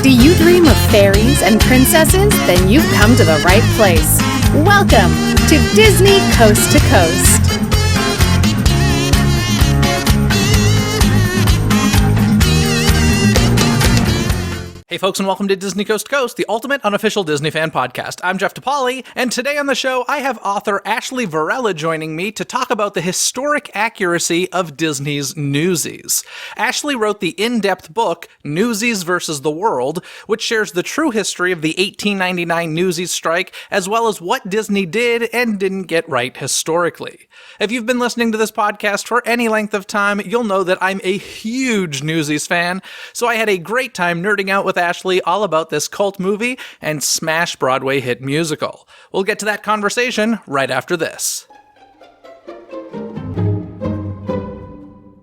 Do you dream of fairies and princesses? Then you've come to the right place. Welcome to Disney Coast to Coast. Hey folks, and welcome to Disney Coast to Coast, the ultimate unofficial Disney fan podcast. I'm Jeff DePaoli, and today on the show, I have author Ashley Varela joining me to talk about the historic accuracy of Disney's Newsies. Ashley wrote the in-depth book, Newsies versus the World, which shares the true history of the 1899 Newsies strike, as well as what Disney did and didn't get right historically. If you've been listening to this podcast for any length of time, you'll know that I'm a huge Newsies fan, so I had a great time nerding out with Ashley all about this cult movie and smash Broadway hit musical. We'll get to that conversation right after this.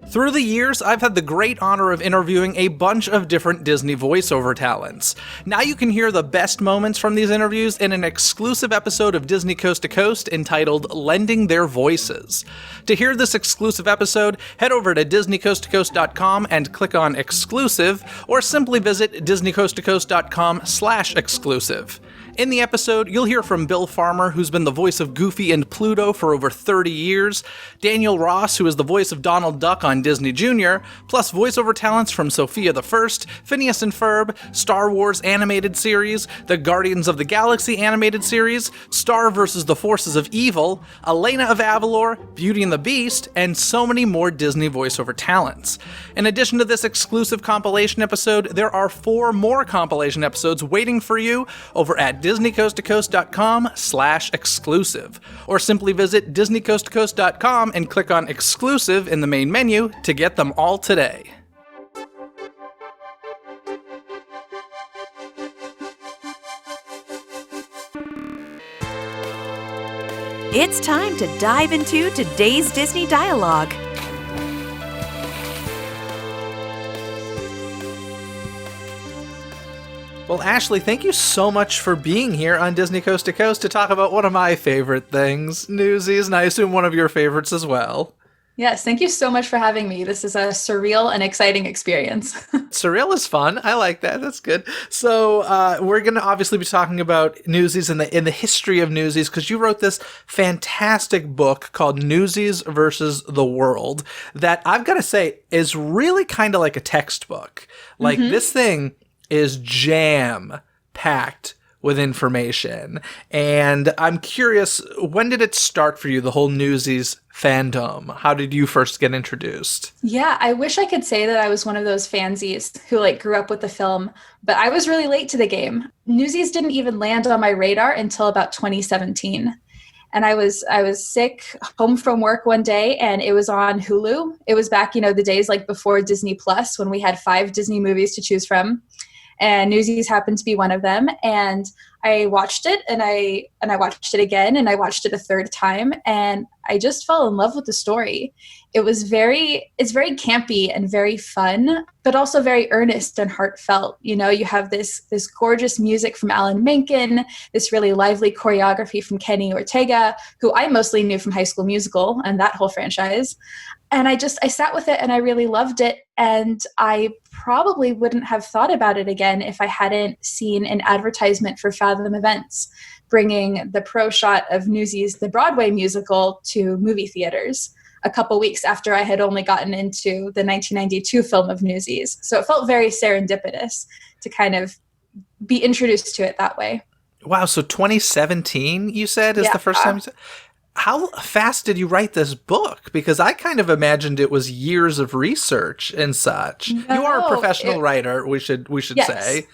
Through the years, I've had the great honor of interviewing a bunch of different Disney voiceover talents. Now you can hear the best moments from these interviews in an exclusive episode of Disney Coast to Coast entitled Lending Their Voices. To hear this exclusive episode, head over to DisneyCoastToCoast.com and click on Exclusive, or simply visit DisneyCoastToCoast.com/exclusive. In the episode, you'll hear from Bill Farmer, who's been the voice of Goofy and Pluto for over 30 years, Daniel Ross, who is the voice of Donald Duck on Disney Junior, plus voiceover talents from Sophia the First, Phineas and Ferb, Star Wars animated series, the Guardians of the Galaxy animated series, Star vs. the Forces of Evil, Elena of Avalor, Beauty and the Beast, and so many more Disney voiceover talents. In addition to this exclusive compilation episode, there are 4 more compilation episodes waiting for you over at DisneyCoastToCoast.com/exclusive, or simply visit DisneyCoastToCoast.com and click on Exclusive in the main menu to get them all today. It's time to dive into today's Disney dialogue. Well, Ashley, thank you so much for being here on Disney Coast to Coast to talk about one of my favorite things, Newsies, and I assume one of your favorites as well. Yes, thank you so much for having me. This is a surreal and exciting experience. Surreal is fun. I like that. That's good. So we're going to obviously be talking about Newsies in the history of Newsies, because you wrote this fantastic book called Newsies versus the World that I've got to say is really kind of like a textbook. Like this thing is jam-packed with information. And I'm curious, when did it start for you, the whole Newsies fandom? How did you first get introduced? Yeah, I wish I could say that I was one of those fansies who grew up with the film, but I was really late to the game. Newsies didn't even land on my radar until about 2017. And I was sick, home from work one day, and it was on Hulu. It was back, the days before Disney Plus, when we had 5 Disney movies to choose from. And Newsies happened to be one of them. And I watched it, and I watched it again, and I watched it a third time, and I just fell in love with the story. It's very campy and very fun, but also very earnest and heartfelt. You have this gorgeous music from Alan Menken, this really lively choreography from Kenny Ortega, who I mostly knew from High School Musical and that whole franchise. And I sat with it, and I really loved it. And I probably wouldn't have thought about it again if I hadn't seen an advertisement for Fathom Events bringing the pro shot of Newsies, the Broadway musical, to movie theaters a couple weeks after I had only gotten into the 1992 film of Newsies. So it felt very serendipitous to kind of be introduced to it that way. Wow, so 2017, you said, is the first time you said? How fast did you write this book? Because I kind of imagined it was years of research and such. No, you are a professional writer, we should yes. say.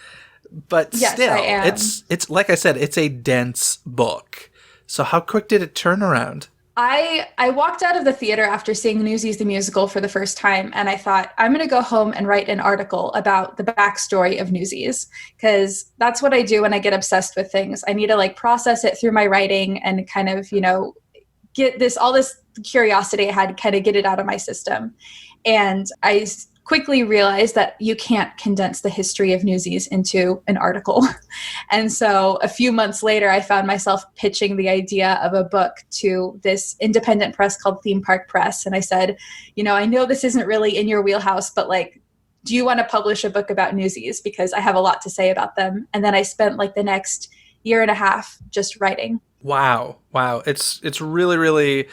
But yes, still, I am. It's like I said, it's a dense book. So how quick did it turn around? I walked out of the theater after seeing Newsies the musical for the first time, and I thought, I'm going to go home and write an article about the backstory of Newsies, because that's what I do when I get obsessed with things. I need to process it through my writing and kind of, get all this curiosity I had, kind of get it out of my system. And I quickly realized that you can't condense the history of Newsies into an article. And so a few months later, I found myself pitching the idea of a book to this independent press called Theme Park Press. And I said, I know this isn't really in your wheelhouse, but do you want to publish a book about Newsies? Because I have a lot to say about them. And then I spent like the next year and a half just writing. Wow. It's really, really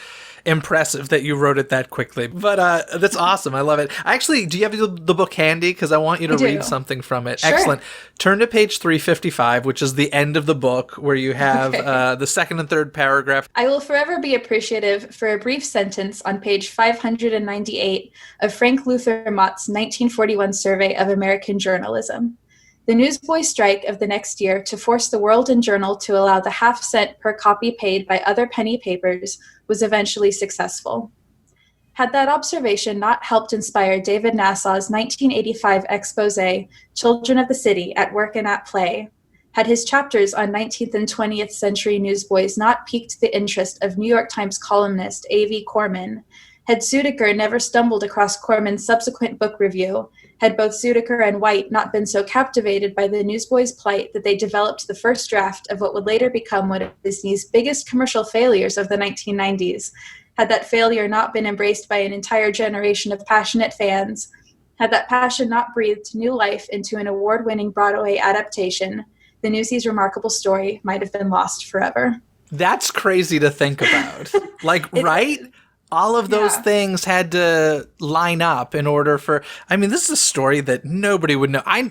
impressive that you wrote it that quickly. But that's awesome. I love it. Actually, do you have the book handy? Because I want you to read something from it. Sure. Excellent. Turn to page 355, which is the end of the book, where you have the second and third paragraph. I will forever be appreciative for a brief sentence on page 598 of Frank Luther Mott's 1941 survey of American journalism. The newsboy strike of the next year to force the World and Journal to allow the half-cent per copy paid by other penny papers was eventually successful. Had that observation not helped inspire David Nassau's 1985 expose, Children of the City, At Work and at Play, had his chapters on 19th and 20th century newsboys not piqued the interest of New York Times columnist A.V. Corman, had Sudeker never stumbled across Corman's subsequent book review, had both Sudeker and White not been so captivated by the newsboys' plight that they developed the first draft of what would later become one of Disney's biggest commercial failures of the 1990s, had that failure not been embraced by an entire generation of passionate fans, had that passion not breathed new life into an award-winning Broadway adaptation, the Newsies' remarkable story might have been lost forever. That's crazy to think about. Right? All of those things had to line up in order for, I mean, this is a story that nobody would know. I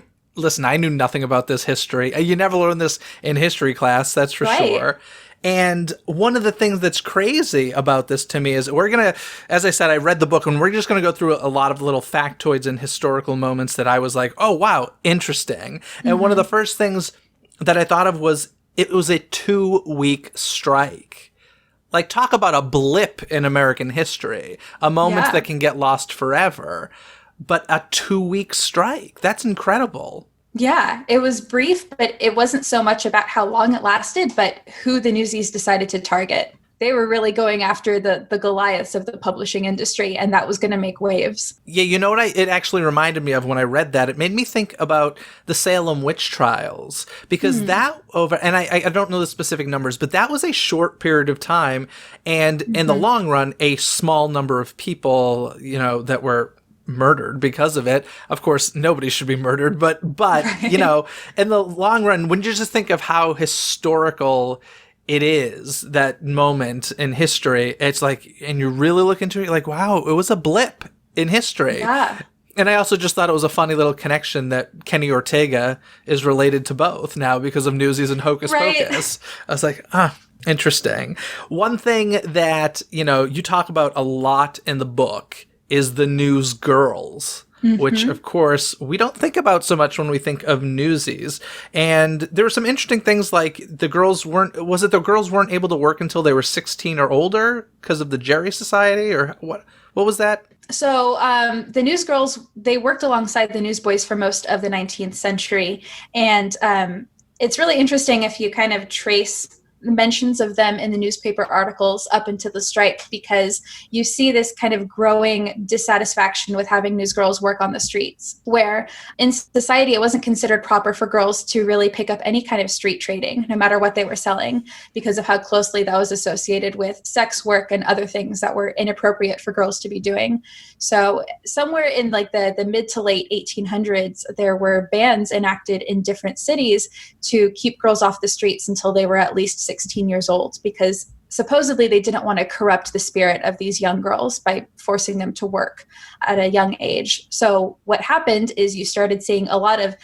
knew nothing about this history. You never learn this in history class, that's for sure. And one of the things that's crazy about this to me is we're going to, as I said, I read the book and we're just going to go through a lot of little factoids and historical moments that I was like, oh, wow, interesting. And one of the first things that I thought of was it was a 2-week strike. Like, talk about a blip in American history, a moment that can get lost forever, but a 2-week strike. That's incredible. Yeah, it was brief, but it wasn't so much about how long it lasted, but who the Newsies decided to target. They were really going after the Goliaths of the publishing industry, and that was going to make waves. Yeah, you know what it actually reminded me of when I read that? It made me think about the Salem witch trials, because and I don't know the specific numbers, but that was a short period of time, and in the long run, a small number of people, that were murdered because of it. Of course, nobody should be murdered, but right. In the long run, when you just think of how historical it is, that moment in history, it's like, and you really look into it, you're like, wow, it was a blip in history. Yeah. And I also just thought it was a funny little connection that Kenny Ortega is related to both now because of Newsies and Hocus Pocus. I was like, interesting. One thing that, you talk about a lot in the book is the news girls. Which, of course, we don't think about so much when we think of Newsies. And there were some interesting things like the girls weren't able to work until they were 16 or older because of the Jerry Society, or what was that? So the newsgirls, they worked alongside the newsboys for most of the 19th century. And it's really interesting if you kind of trace mentions of them in the newspaper articles up into the strike, because you see this kind of growing dissatisfaction with having newsgirls work on the streets, where in society it wasn't considered proper for girls to really pick up any kind of street trading, no matter what they were selling, because of how closely that was associated with sex work and other things that were inappropriate for girls to be doing. So somewhere in like the mid to late 1800s, there were bans enacted in different cities to keep girls off the streets until they were at least 16 years old, because supposedly they didn't want to corrupt the spirit of these young girls by forcing them to work at a young age. So what happened is you started seeing a lot of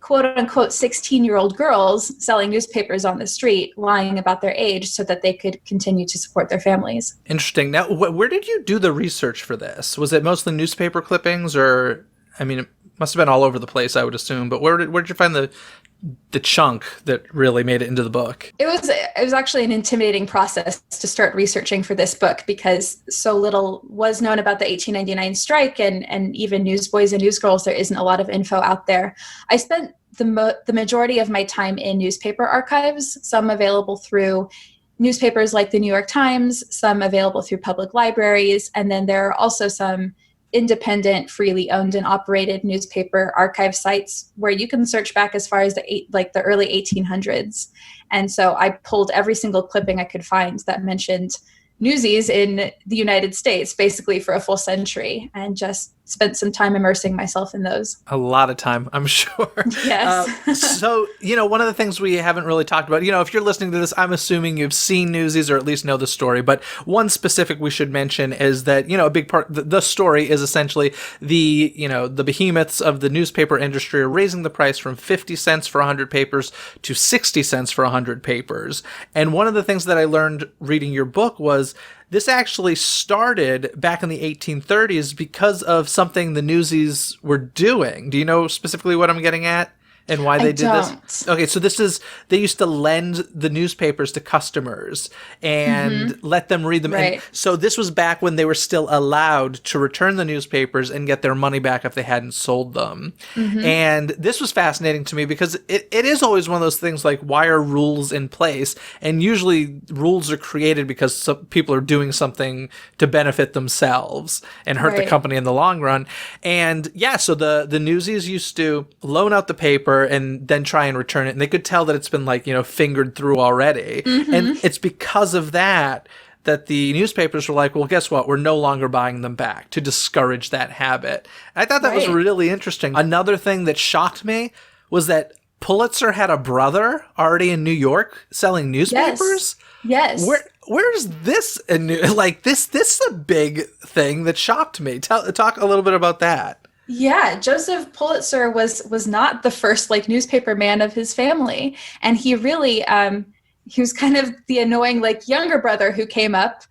quote unquote 16-year-old girls selling newspapers on the street, lying about their age so that they could continue to support their families. Interesting. Now, where did you do the research for this? Was it mostly newspaper clippings, or, I mean, it must have been all over the place, I would assume, but where did you find the chunk that really made it into the book? It was actually an intimidating process to start researching for this book, because so little was known about the 1899 strike, and even newsboys and newsgirls, there isn't a lot of info out there. I spent the majority of my time in newspaper archives, some available through newspapers like the New York Times, some available through public libraries, and then there are also some independent, freely owned and operated newspaper archive sites where you can search back as far as the early 1800s. And so I pulled every single clipping I could find that mentioned Newsies in the United States, basically for a full century, and just spent some time immersing myself in those. A lot of time, I'm sure. Yes. So, one of the things we haven't really talked about, if you're listening to this, I'm assuming you've seen Newsies or at least know the story. But one specific we should mention is that, a big part, the story is essentially the behemoths of the newspaper industry are raising the price from 50 cents for 100 papers to 60 cents for 100 papers. And one of the things that I learned reading your book was this actually started back in the 1830s because of something the Newsies were doing. Do you know specifically what I'm getting at? And why they did this? Okay, so they used to lend the newspapers to customers and let them read them. Right. And so this was back when they were still allowed to return the newspapers and get their money back if they hadn't sold them. And this was fascinating to me because it is always one of those things like, why are rules in place? And usually rules are created because some people are doing something to benefit themselves and hurt the company in the long run. And so the Newsies used to loan out the paper and then try and return it. And they could tell that it's been fingered through already. And it's because of that the newspapers were like, well, guess what? We're no longer buying them back, to discourage that habit. I thought that was really interesting. Another thing that shocked me was that Pulitzer had a brother already in New York selling newspapers. Yes. Where's this? This is a big thing that shocked me. Talk a little bit about that. Yeah, Joseph Pulitzer was not the first newspaper man of his family, and he really he was kind of the annoying younger brother who came up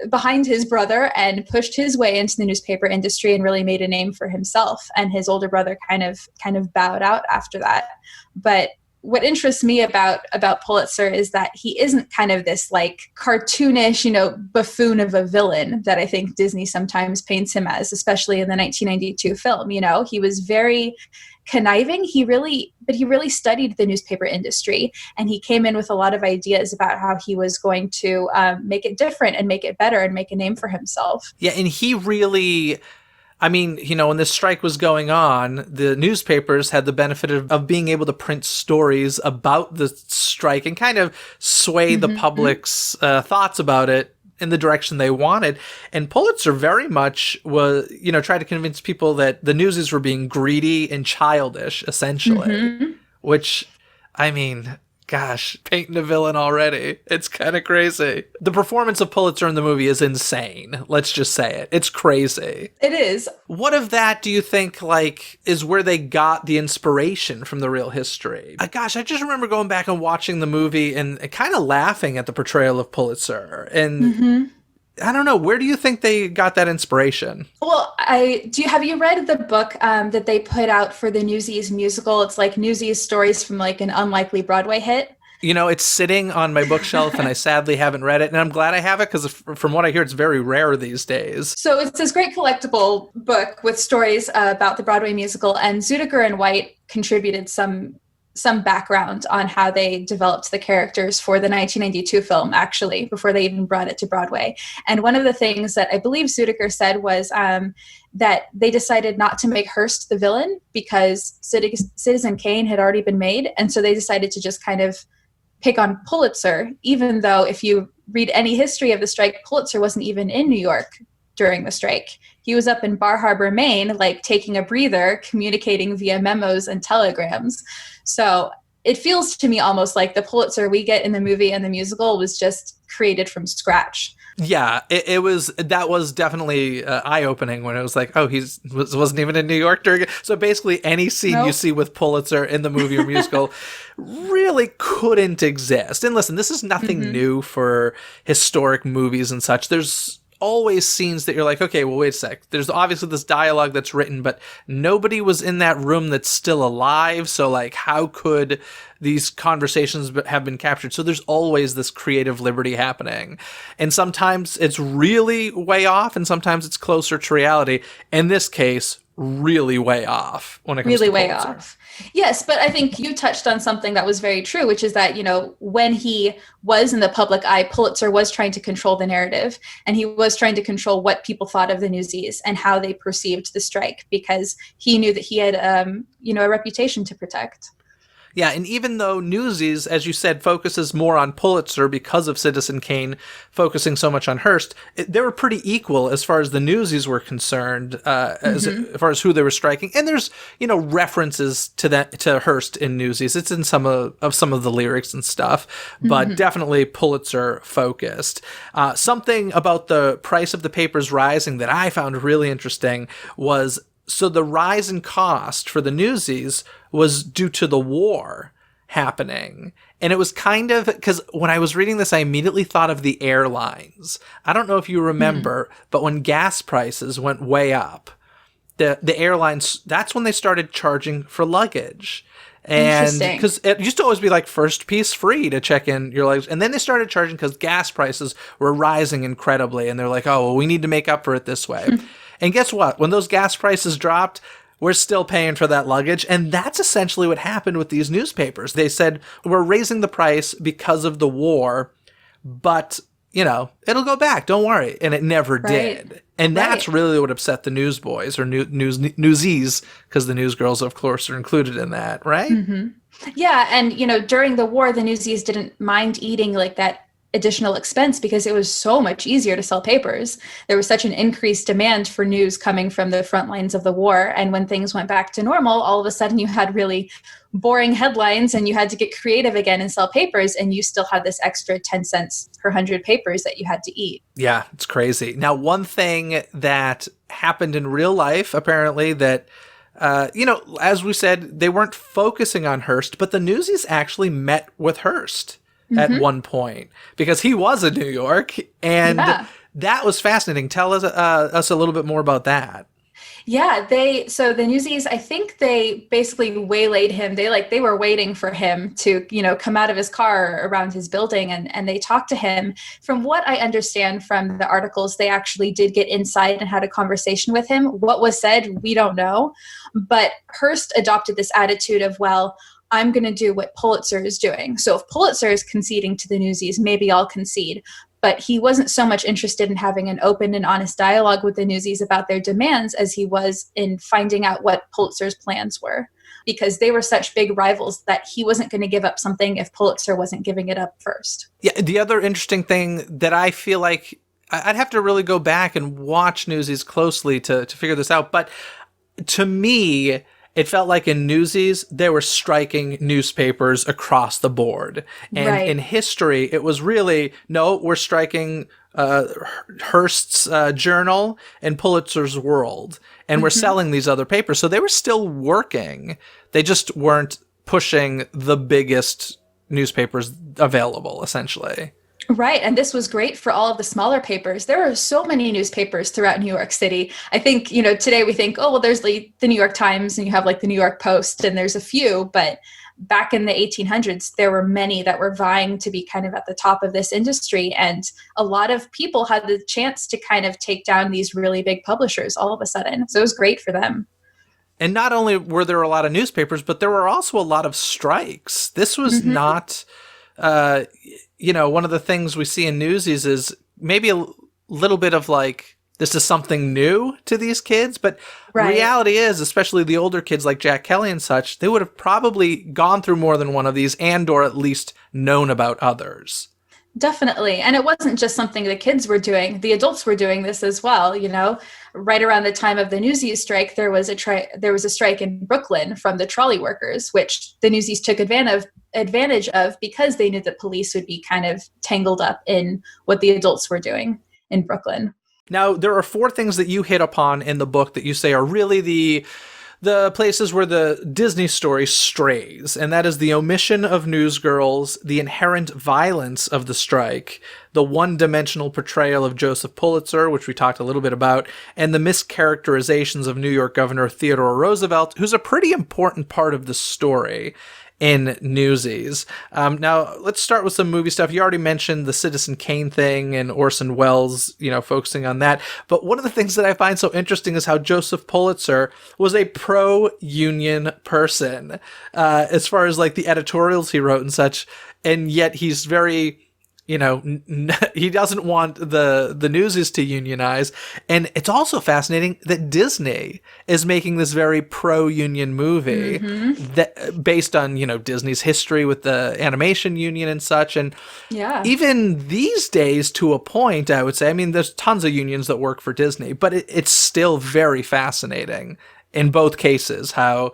behind his brother and pushed his way into the newspaper industry and really made a name for himself. And his older brother kind of bowed out after that. But what interests me about Pulitzer is that he isn't kind of this cartoonish, buffoon of a villain that I think Disney sometimes paints him as, especially in the 1992 film. He was very conniving. He really studied the newspaper industry, and he came in with a lot of ideas about how he was going to make it different and make it better and make a name for himself. Yeah, and he really... when this strike was going on, the newspapers had the benefit of being able to print stories about the strike and kind of sway the public's thoughts about it in the direction they wanted. And Pulitzer very much was, tried to convince people that the Newsies were being greedy and childish, essentially, which, gosh, painting a villain already. It's kind of crazy. The performance of Pulitzer in the movie is insane. Let's just say it. It's crazy. It is. What of that do you think, is where they got the inspiration from the real history? Gosh, I just remember going back and watching the movie and kind of laughing at the portrayal of Pulitzer. And I don't know, where do you think they got that inspiration? Well, have you read the book that they put out for the Newsies musical? It's Newsies stories from an unlikely Broadway hit. It's sitting on my bookshelf and I sadly haven't read it. And I'm glad I have it because from what I hear, it's very rare these days. So it's this great collectible book with stories about the Broadway musical, and Zudiker and White contributed some background on how they developed the characters for the 1992 film, actually, before they even brought it to Broadway. And one of the things that I believe Zudiker said was that they decided not to make Hearst the villain because Citizen Kane had already been made. And so they decided to just kind of pick on Pulitzer, even though if you read any history of the strike, Pulitzer wasn't even in New York during the strike. He was up in Bar Harbor, Maine, taking a breather, communicating via memos and telegrams. So it feels to me almost like the Pulitzer we get in the movie and the musical was just created from scratch. Yeah, that was definitely eye-opening when it was wasn't even in New York during it. So basically any scene you see with Pulitzer in the movie or musical really couldn't exist. And listen, this is nothing new for historic movies and such. There's always scenes that you're like, okay, well, wait a sec. There's obviously this dialogue that's written, but nobody was in that room that's still alive. So how could these conversations have been captured? So there's always this creative liberty happening. And sometimes it's really way off and sometimes it's closer to reality. In this case, really way off when it comes to way Pulitzer. Off. Yes, but I think you touched on something that was very true, which is that, when he was in the public eye, Pulitzer was trying to control the narrative, and he was trying to control what people thought of the Newsies and how they perceived the strike, because he knew that he had, a reputation to protect. Yeah, and even though Newsies, as you said, focuses more on Pulitzer because of Citizen Kane focusing so much on Hearst, they were pretty equal as far as the Newsies were concerned, as far as who they were striking. And there's, references to Hearst in Newsies. It's in some of the lyrics and stuff, but definitely Pulitzer focused. Something about the price of the papers rising that I found really interesting was, so the rise in cost for the Newsies was due to the war happening. And it was kind of, because when I was reading this, I immediately thought of the airlines. I don't know if you remember, but when gas prices went way up, the airlines, that's when they started charging for luggage. And because it used to always be like first piece free to check in your luggage. And then they started charging because gas prices were rising incredibly. And they're like, oh, well, we need to make up for it this way. And guess what? When those gas prices dropped, we're still paying for that luggage. And that's essentially what happened with these newspapers. They said, we're raising the price because of the war, but, it'll go back. Don't worry. And it never did. And that's really what upset the newsboys or newsies, because the newsgirls, of course, are included in that, right? Yeah. And, during the war, the newsies didn't mind eating like that additional expense because it was so much easier to sell papers. There was such an increased demand for news coming from the front lines of the war. And when things went back to normal, all of a sudden you had really boring headlines and you had to get creative again and sell papers. And you still had this extra 10 cents per 100 papers that you had to eat. Yeah, it's crazy. Now, one thing that happened in real life, apparently, that as we said, they weren't focusing on Hearst, but the Newsies actually met with Hearst at one point, because he was in New York, and that was fascinating. Tell us a little bit more about that. Yeah, so the Newsies, I think they basically waylaid him. They were waiting for him to, come out of his car around his building, and they talked to him. From what I understand from the articles, they actually did get inside and had a conversation with him. What was said, we don't know. But Hearst adopted this attitude of, well, I'm going to do what Pulitzer is doing. So if Pulitzer is conceding to the Newsies, maybe I'll concede. But he wasn't so much interested in having an open and honest dialogue with the Newsies about their demands as he was in finding out what Pulitzer's plans were, because they were such big rivals that he wasn't going to give up something if Pulitzer wasn't giving it up first. Yeah, the other interesting thing that I feel like I'd have to really go back and watch Newsies closely to figure this out. But to me, it felt like in Newsies, they were striking newspapers across the board. And in history, it was really, no, we're striking Hearst's Journal and Pulitzer's World. And we're selling these other papers. So they were still working. They just weren't pushing the biggest newspapers available, essentially. Right. And this was great for all of the smaller papers. There are so many newspapers throughout New York City. I think, today we think, oh, well, there's the New York Times and you have like the New York Post and there's a few. But back in the 1800s, there were many that were vying to be kind of at the top of this industry. And a lot of people had the chance to kind of take down these really big publishers all of a sudden. So it was great for them. And not only were there a lot of newspapers, but there were also a lot of strikes. This was not... one of the things we see in Newsies is maybe a little bit of like, this is something new to these kids. But reality is, especially the older kids like Jack Kelly and such, they would have probably gone through more than one of these and or at least known about others. Definitely. And it wasn't just something the kids were doing. The adults were doing this as well. Right around the time of the Newsies strike, there was a strike in Brooklyn from the trolley workers, which the Newsies took advantage of because they knew that police would be kind of tangled up in what the adults were doing in Brooklyn. Now, there are 4 things that you hit upon in the book that you say are really the places where the Dizney story strays, and that is the omission of newsgirls, the inherent violence of the strike, the one-dimensional portrayal of Joseph Pulitzer, which we talked a little bit about, and the mischaracterizations of New York Governor Theodore Roosevelt, who's a pretty important part of the story in Newsies. Now, let's start with some movie stuff. You already mentioned the Citizen Kane thing and Orson Welles, focusing on that. But one of the things that I find so interesting is how Joseph Pulitzer was a pro-union person, as far as like the editorials he wrote and such. And yet he's very he doesn't want the Newsies to unionize. And it's also fascinating that Disney is making this very pro-union movie that based on, Disney's history with the animation union and such. And even these days, to a point, I would say, I mean, there's tons of unions that work for Disney, but it's still very fascinating in both cases, how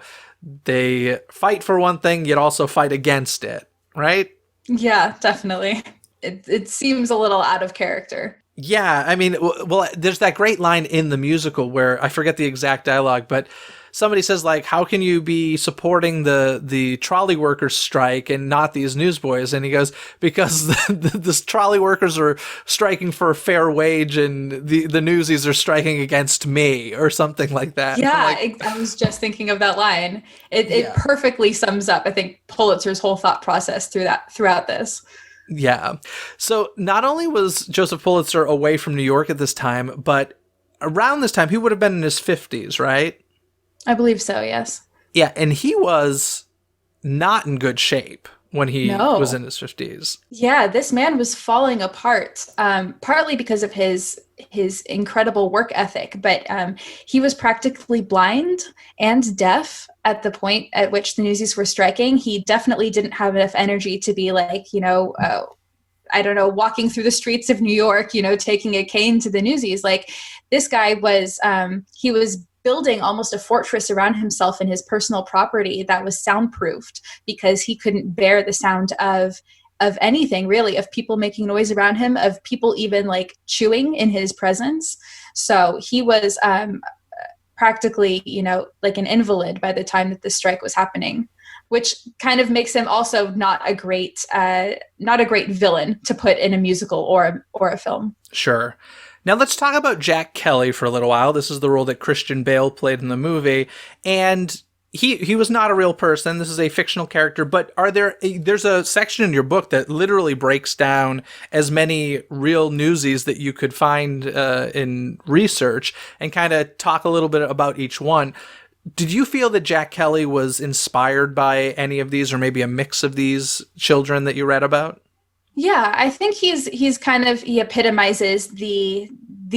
they fight for one thing, yet also fight against it, right? Yeah, definitely. It seems a little out of character. Yeah, I mean, well, there's that great line in the musical where I forget the exact dialogue, but somebody says, like, how can you be supporting the trolley workers strike and not these newsboys? And he goes, because the trolley workers are striking for a fair wage and the newsies are striking against me, or something like that. Yeah, I was just thinking of that line. It perfectly sums up, I think, Pulitzer's whole thought process throughout this. Yeah. So not only was Joseph Pulitzer away from New York at this time, but around this time, he would have been in his 50s, right? I believe so, yes. Yeah, and he was not in good shape when he was in his 50s. Yeah, this man was falling apart, partly because of his incredible work ethic, but he was practically blind and deaf at the point at which the Newsies were striking. He definitely didn't have enough energy to be like, I don't know, walking through the streets of New York, taking a cane to the Newsies. Like, this guy was, he was building almost a fortress around himself and his personal property that was soundproofed, because he couldn't bear the sound of anything, really, of people making noise around him, of people even like chewing in his presence. So he was practically, like an invalid by the time that the strike was happening, which kind of makes him also not a great villain to put in a musical or a film. Sure. Now let's talk about Jack Kelly for a little while. This is the role that Christian Bale played in the movie, and he was not a real person. This is a fictional character, but there's a section in your book that literally breaks down as many real Newsies that you could find in research and kind of talk a little bit about each one. Did you feel that Jack Kelly was inspired by any of these, or maybe a mix of these children that you read about? Yeah, I think he epitomizes the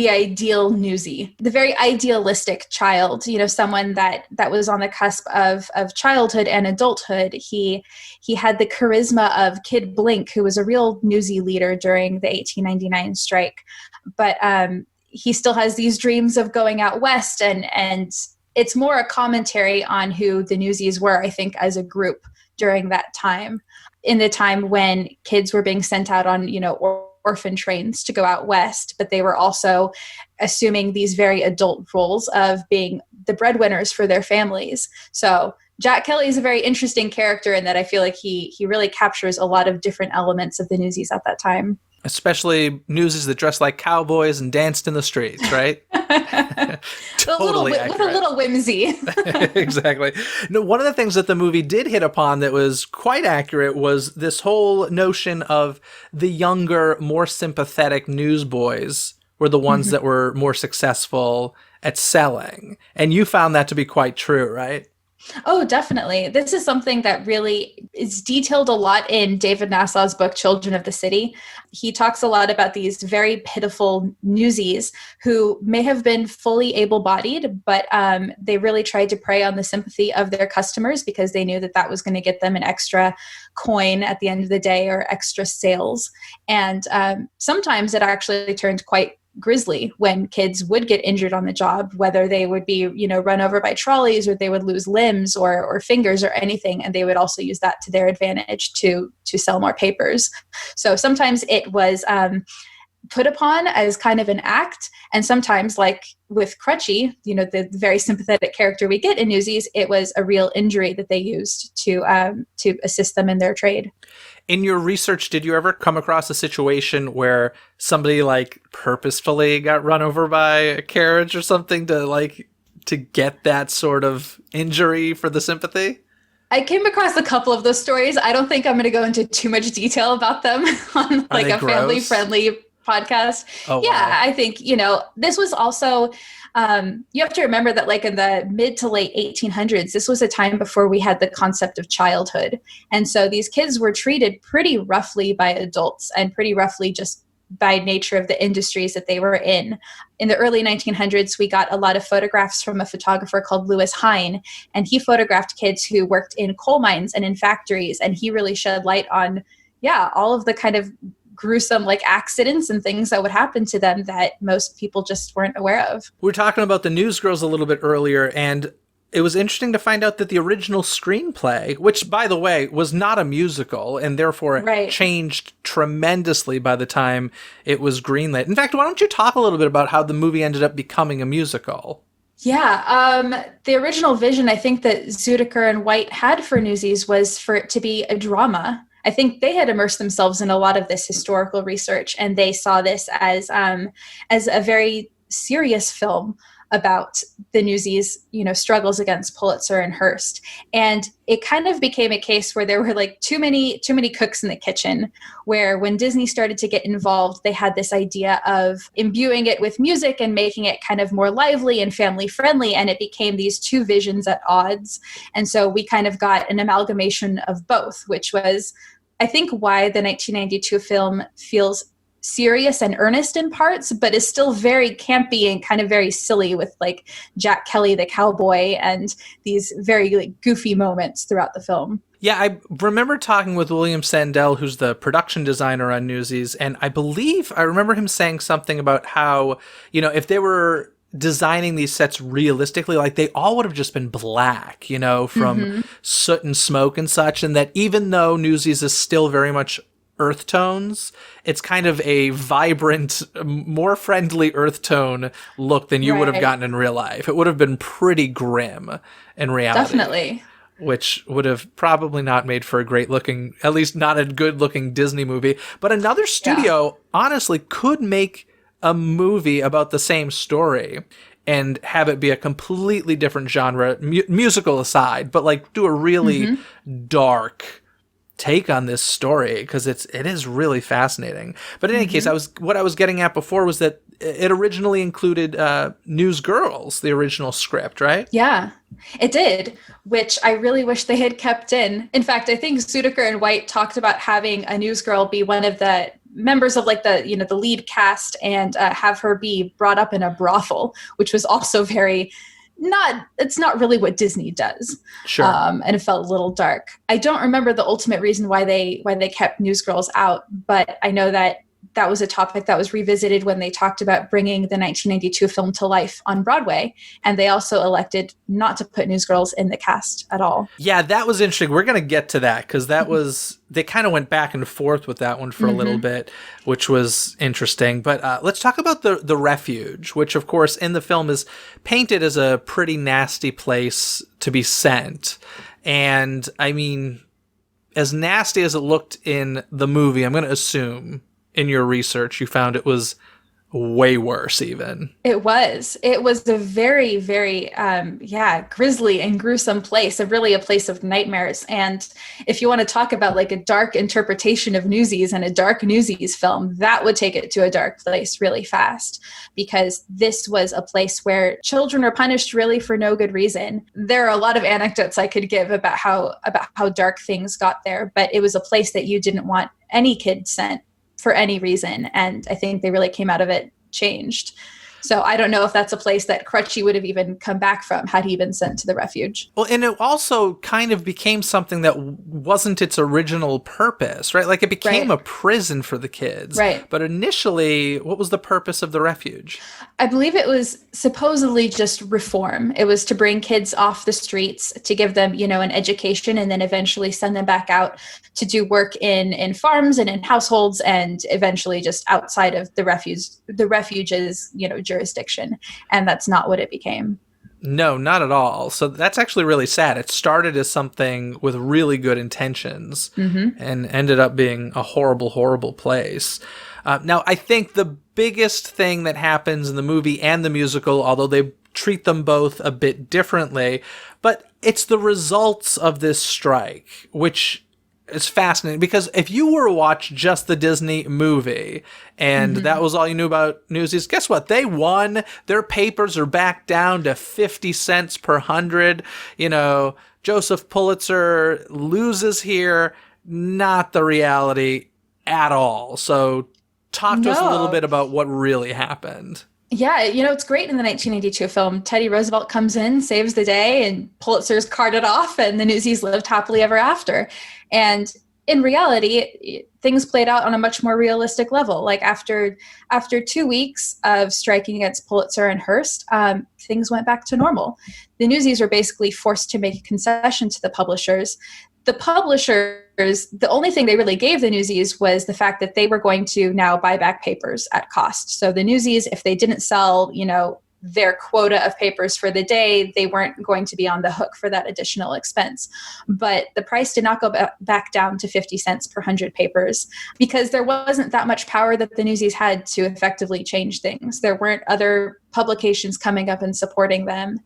ideal newsie, the very idealistic child, someone that was on the cusp of childhood and adulthood. He had the charisma of Kid Blink, who was a real newsie leader during the 1899 strike. But he still has these dreams of going out west, and it's more a commentary on who the Newsies were, I think, as a group during that time, in the time when kids were being sent out on, orphan trains to go out west, but they were also assuming these very adult roles of being the breadwinners for their families. So Jack Kelly is a very interesting character in that I feel like he really captures a lot of different elements of the Newsies at that time. Especially Newsies that dressed like cowboys and danced in the streets, right? Totally with a little whimsy. Exactly. No, one of the things that the movie did hit upon that was quite accurate was this whole notion of the younger, more sympathetic newsboys were the ones that were more successful at selling. And you found that to be quite true, right? Oh, definitely. This is something that really is detailed a lot in David Nassau's book, Children of the City. He talks a lot about these very pitiful newsies who may have been fully able-bodied, but they really tried to prey on the sympathy of their customers because they knew that was going to get them an extra coin at the end of the day or extra sales. And sometimes it actually turned quite grisly when kids would get injured on the job, whether they would be, run over by trolleys or they would lose limbs or fingers or anything. And they would also use that to their advantage to sell more papers. So sometimes it was put upon as kind of an act. And sometimes, like with Crutchy, the very sympathetic character we get in Newsies, it was a real injury that they used to assist them in their trade. In your research, did you ever come across a situation where somebody purposefully got run over by a carriage or something to get that sort of injury for the sympathy? I came across a couple of those stories. I don't think I'm going to go into too much detail about them on a family-friendly podcast. Oh, yeah, wow. I think, this was also, you have to remember that like in the mid to late 1800s, this was a time before we had the concept of childhood. And so these kids were treated pretty roughly by adults and pretty roughly just by nature of the industries that they were in. In the early 1900s, we got a lot of photographs from a photographer called Lewis Hine, and he photographed kids who worked in coal mines and in factories. And he really shed light on, all of the kind of gruesome like accidents and things that would happen to them that most people just weren't aware of. We were talking about the Newsgirls a little bit earlier, and it was interesting to find out that the original screenplay, which, by the way, was not a musical and therefore changed tremendously by the time it was greenlit. In fact, why don't you talk a little bit about how the movie ended up becoming a musical? Yeah, the original vision I think that Zuidecker and White had for Newsies was for it to be a drama. I think they had immersed themselves in a lot of this historical research, and they saw this as a very serious film about the Newsies, struggles against Pulitzer and Hearst. And it kind of became a case where there were like too many cooks in the kitchen, where when Disney started to get involved, they had this idea of imbuing it with music and making it kind of more lively and family friendly. And it became these two visions at odds. And so we kind of got an amalgamation of both, which was, I think, why the 1992 film feels serious and earnest in parts, but is still very campy and kind of very silly with like Jack Kelly the cowboy and these very like goofy moments throughout the film. Yeah, I remember talking with William Sandell, who's the production designer on Newsies, and I believe I remember him saying something about how, if they were designing these sets realistically, like they all would have just been black, from soot and smoke and such, and that even though Newsies is still very much earth tones, it's kind of a vibrant, more friendly earth tone look than you would have gotten in real life. It would have been pretty grim in reality. Definitely. Which would have probably not made for a great looking, at least not a good looking Disney movie. But another studio, honestly, could make a movie about the same story and have it be a completely different genre, musical aside, but like do a really dark take on this story, because it is really fascinating. But in any case, what I was getting at before was that it originally included Newsgirls, the original script, right? Yeah, it did, which I really wish they had kept in. In fact, I think Zuidecker and White talked about having a newsgirl be one of the members of like the lead cast and have her be brought up in a brothel, which was also it's not really what Disney does. Sure. And it felt a little dark. I don't remember the ultimate reason why they kept Newsgirls out, but I know that was a topic that was revisited when they talked about bringing the 1992 film to life on Broadway. And they also elected not to put Newsgirls in the cast at all. Yeah, that was interesting. We're going to get to that, because that was, they kind of went back and forth with that one for a little bit, which was interesting. But let's talk about the refuge, which of course in the film is painted as a pretty nasty place to be sent. And I mean, as nasty as it looked in the movie, I'm going to assume in your research you found it was way worse even. It was a very, very, grisly and gruesome place, really a place of nightmares. And if you want to talk about like a dark interpretation of Newsies and a dark Newsies film, that would take it to a dark place really fast, because this was a place where children are punished really for no good reason. There are a lot of anecdotes I could give about how dark things got there, but it was a place that you didn't want any kid sent for any reason. And I think they really came out of it changed. So I don't know if that's a place that Crutchy would have even come back from had he been sent to the refuge. Well, and it also kind of became something that wasn't its original purpose, right? Like it became a prison for the kids. Right. But initially, what was the purpose of the refuge? I believe it was supposedly just reform. It was to bring kids off the streets, to give them, an education, and then eventually send them back out to do work in farms and in households, and eventually just outside of the refuge's, jurisdiction. And that's not what it became. No, not at all. So that's actually really sad. It started as something with really good intentions and ended up being a horrible, horrible place. Now, I think the biggest thing that happens in the movie and the musical, although they treat them both a bit differently, but it's the results of this strike, which It's fascinating because if you were to watch just the Disney movie and that was all you knew about Newsies, guess what? They won. Their papers are back down to 50 cents per 100. You know, Joseph Pulitzer loses here. Not the reality at all. So talk to us a little bit about what really happened. Yeah, you know, it's great in the 1982 film. Teddy Roosevelt comes in, saves the day, and Pulitzer's carted off, and the Newsies lived happily ever after. And in reality, things played out on a much more realistic level. Like after 2 weeks of striking against Pulitzer and Hearst, things went back to normal. The Newsies were basically forced to make a concession to the publishers. The publishers, the only thing they really gave the Newsies was the fact that they were going to now buy back papers at cost. So the Newsies, if they didn't sell, you know, their quota of papers for the day, they weren't going to be on the hook for that additional expense. But the price did not go back down to 50 cents per 100 papers because there wasn't that much power that the Newsies had to effectively change things. There weren't other publications coming up and supporting them.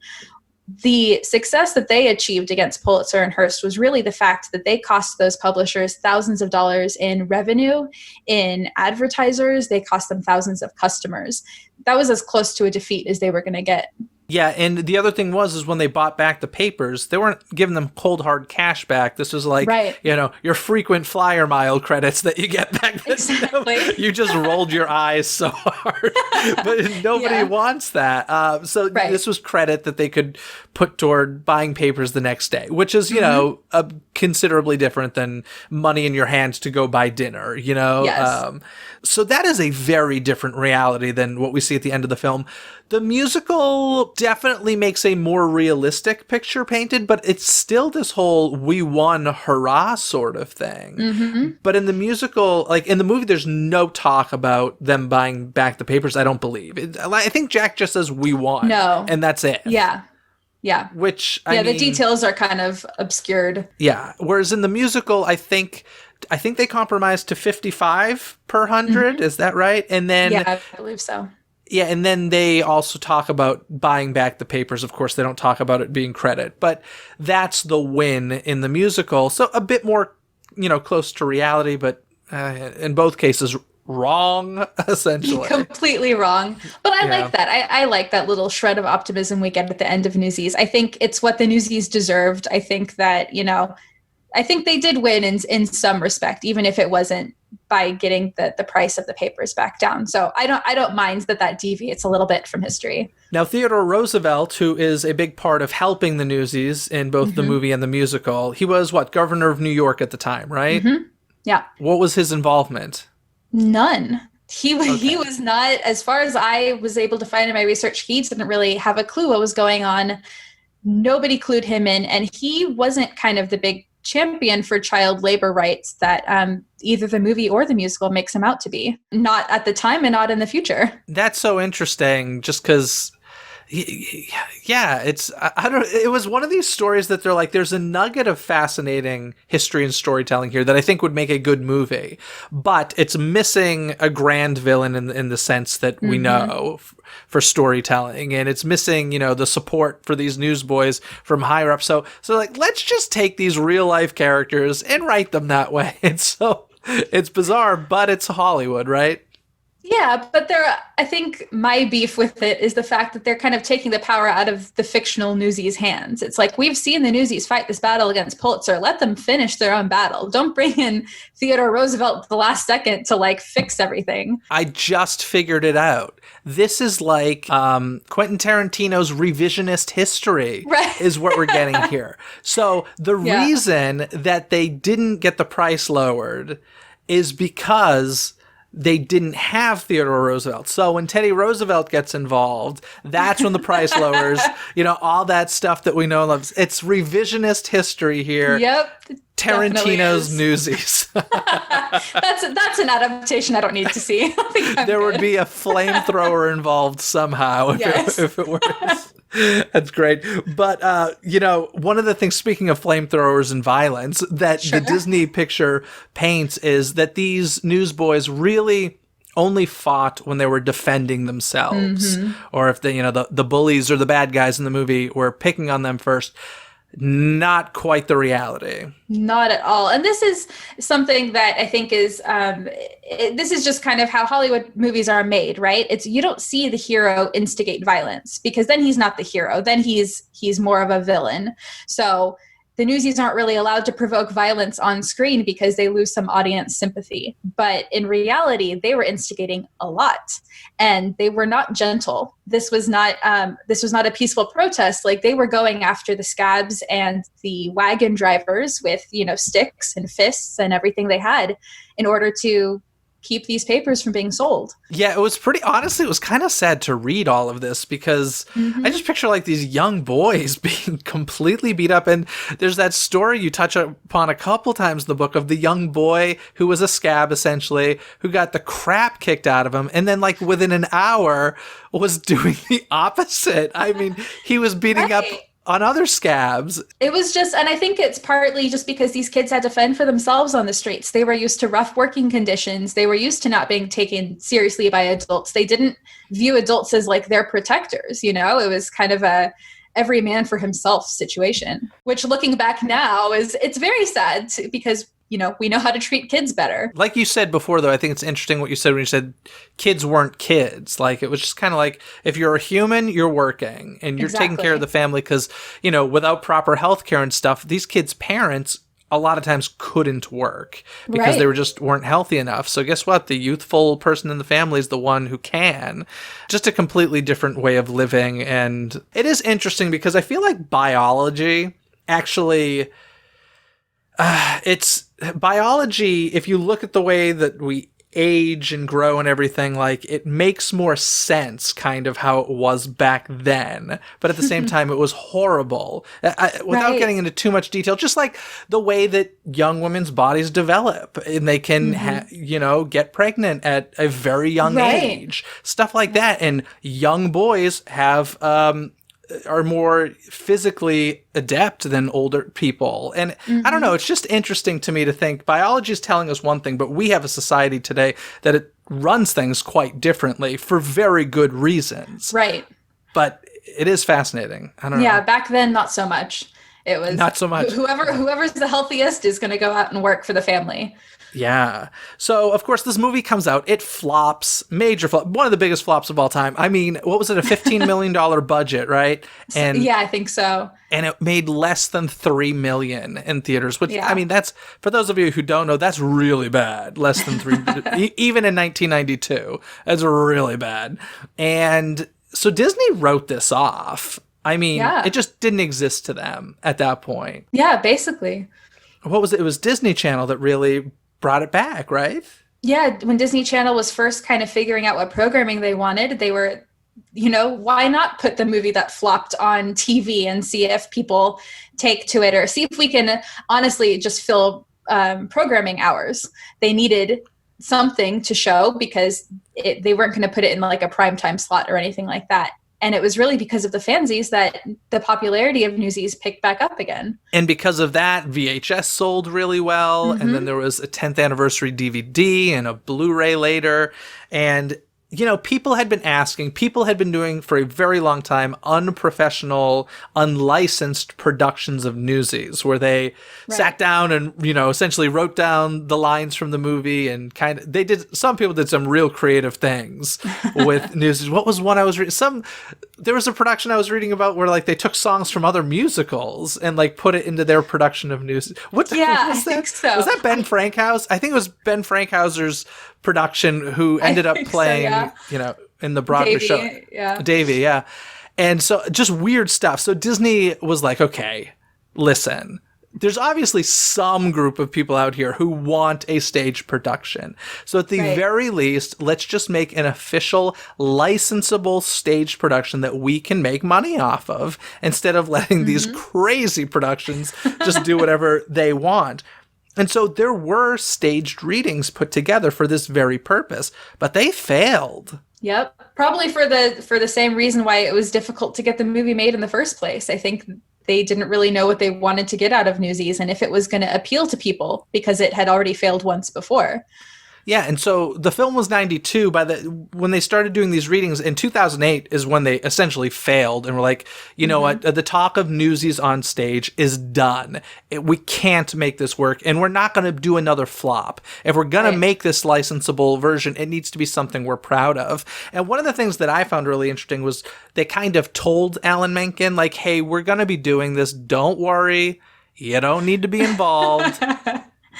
The success that they achieved against Pulitzer and Hearst was really the fact that they cost those publishers thousands of dollars in revenue, in advertisers. They cost them thousands of customers. That was as close to a defeat as they were going to get. Yeah, and the other thing is when they bought back the papers, they weren't giving them cold, hard cash back. This was like, you know, your frequent flyer mile credits that you get back. Exactly. You just rolled your eyes so hard. But nobody wants that. So this was credit that they could put toward buying papers the next day, which is, you know, considerably different than money in your hands to go buy dinner, you know? Yes. So that is a very different reality than what we see at the end of the film. The musical definitely makes a more realistic picture painted, but it's still this whole we won hurrah sort of thing. But in the musical, like in the movie, there's no talk about them buying back the papers, I don't believe. I think Jack just says we won. No. And that's it. Yeah. Yeah. Which, I mean, the details are kind of obscured. Yeah. Whereas in the musical, I think they compromised to 55 per 100. Is that right? And then I believe so. Yeah, and then they also talk about buying back the papers. Of course, they don't talk about it being credit, but that's the win in the musical. So a bit more, you know, close to reality, but in both cases, wrong, essentially. Completely wrong. But I like that. I like that little shred of optimism we get at the end of Newsies. I think it's what the Newsies deserved. I think that, you know, I think they did win in some respect, even if it wasn't by getting the price of the papers back down. So I don't mind that deviates a little bit from history. Now, Theodore Roosevelt, who is a big part of helping the Newsies in both the movie and the musical, he was governor of New York at the time, right? Yeah. What was his involvement? None. He was not, as far as I was able to find in my research, he didn't really have a clue what was going on. Nobody clued him in, and he wasn't kind of the big champion for child labor rights that either the movie or the musical makes him out to be. Not at the time and not in the future. That's so interesting, just because, yeah, it was one of these stories that they're like, there's a nugget of fascinating history and storytelling here that I think would make a good movie, but it's missing a grand villain in the sense that we know for storytelling, and it's missing, you know, the support for these newsboys from higher up. So like, let's just take these real life characters and write them that way. And so it's bizarre, but it's Hollywood, right? Yeah, but I think my beef with it is the fact that they're kind of taking the power out of the fictional Newsies' hands. It's like, we've seen the Newsies fight this battle against Pulitzer. Let them finish their own battle. Don't bring in Theodore Roosevelt at the last second to fix everything. I just figured it out. This is like Quentin Tarantino's revisionist history is what we're getting here. So the reason that they didn't get the price lowered is because they didn't have Theodore Roosevelt. So when Teddy Roosevelt gets involved, that's when the price lowers, you know, all that stuff that we know and love. It's revisionist history here. Yep. Tarantino's Newsies. That's an adaptation I don't need to see. There would be a flamethrower involved somehow if it was. That's great. But, you know, one of the things, speaking of flamethrowers and violence, that the Disney picture paints is that these newsboys really only fought when they were defending themselves, or if the bullies or the bad guys in the movie were picking on them first. not quite the reality. Not at all. And this is something that I think is, this is just kind of how Hollywood movies are made, right? It's, you don't see the hero instigate violence, because then he's not the hero. Then he's more of a villain. So the Newsies aren't really allowed to provoke violence on screen because they lose some audience sympathy. But in reality, they were instigating a lot, and they were not gentle. This was not a peaceful protest. Like, they were going after the scabs and the wagon drivers with, sticks and fists and everything they had in order to keep these papers from being sold. Yeah, it was honestly, it was kind of sad to read all of this, because I just picture like these young boys being completely beat up. And there's that story you touch upon a couple times in the book of the young boy who was a scab, essentially, who got the crap kicked out of him. And then like within an hour was doing the opposite. I mean, he was beating up on other scabs. It was just, and I think it's partly just because these kids had to fend for themselves on the streets. They were used to rough working conditions. They were used to not being taken seriously by adults. They didn't view adults as like their protectors, It was kind of a every man for himself situation, which looking back now it's very sad because we know how to treat kids better. Like you said before, though, I think it's interesting what you said when you said kids weren't kids. Like, it was just kind of like, if you're a human, you're working and you're taking care of the family, because, without proper health care and stuff, these kids' parents a lot of times couldn't work because they weren't healthy enough. So guess what? The youthful person in the family is the one who can. Just a completely different way of living. And it is interesting because I feel like biology actually... it's biology, if you look at the way that we age and grow and everything, like, it makes more sense kind of how it was back then. But at the same time, it was horrible. Without getting into too much detail, just like the way that young women's bodies develop and they can, get pregnant at a very young age, stuff like that. And young boys have, are more physically adept than older people. And I don't know, it's just interesting to me to think biology is telling us one thing, but we have a society today that it runs things quite differently for very good reasons. Right. But it is fascinating. I don't know. Yeah, back then, not so much. It was not so much. Whoever's the healthiest is going to go out and work for the family. Yeah. So, of course, this movie comes out. It flops. Major flop. One of the biggest flops of all time. I mean, what was it? A $15 million budget, right? And yeah, I think so. And it made less than $3 million in theaters, which, I mean, that's, for those of you who don't know, that's really bad. Less than even in 1992. That's really bad. And so Disney wrote this off. I mean, it just didn't exist to them at that point. Yeah, basically. What was it? It was Disney Channel that really brought it back, right? Yeah, when Disney Channel was first kind of figuring out what programming they wanted, they were, why not put the movie that flopped on TV and see if people take to it, or see if we can honestly just fill programming hours. They needed something to show because they weren't going to put it in like a primetime slot or anything like that. And it was really because of the fansies that the popularity of Newsies picked back up again. And because of that, VHS sold really well. And then there was a 10th anniversary DVD and a Blu-ray later. And, people had been doing for a very long time unprofessional, unlicensed productions of Newsies, where they sat down and, essentially wrote down the lines from the movie and some people did some real creative things with Newsies. What was one I was reading? There was a production I was reading about where like they took songs from other musicals and like put it into their production of Newsies. What was that? I think so. Was that Ben Frankhouse? I think it was Ben Frankhauser's production who ended up playing, in the Broadway show. Yeah. Davey, yeah. And so just weird stuff. So Disney was like, okay, listen, there's obviously some group of people out here who want a stage production. So at the very least, let's just make an official licensable stage production that we can make money off of instead of letting these crazy productions just do whatever they want. And so there were staged readings put together for this very purpose, but they failed. Yep. Probably for the same reason why it was difficult to get the movie made in the first place. I think they didn't really know what they wanted to get out of Newsies and if it was going to appeal to people because it had already failed once before. Yeah, and so the film was 92. When they started doing these readings in 2008 is when they essentially failed and were like, you know what, the talk of Newsies on stage is done. We can't make this work, and we're not going to do another flop. If we're going to make this licensable version, it needs to be something we're proud of. And one of the things that I found really interesting was they kind of told Alan Menken, like, hey, we're going to be doing this. Don't worry. You don't need to be involved.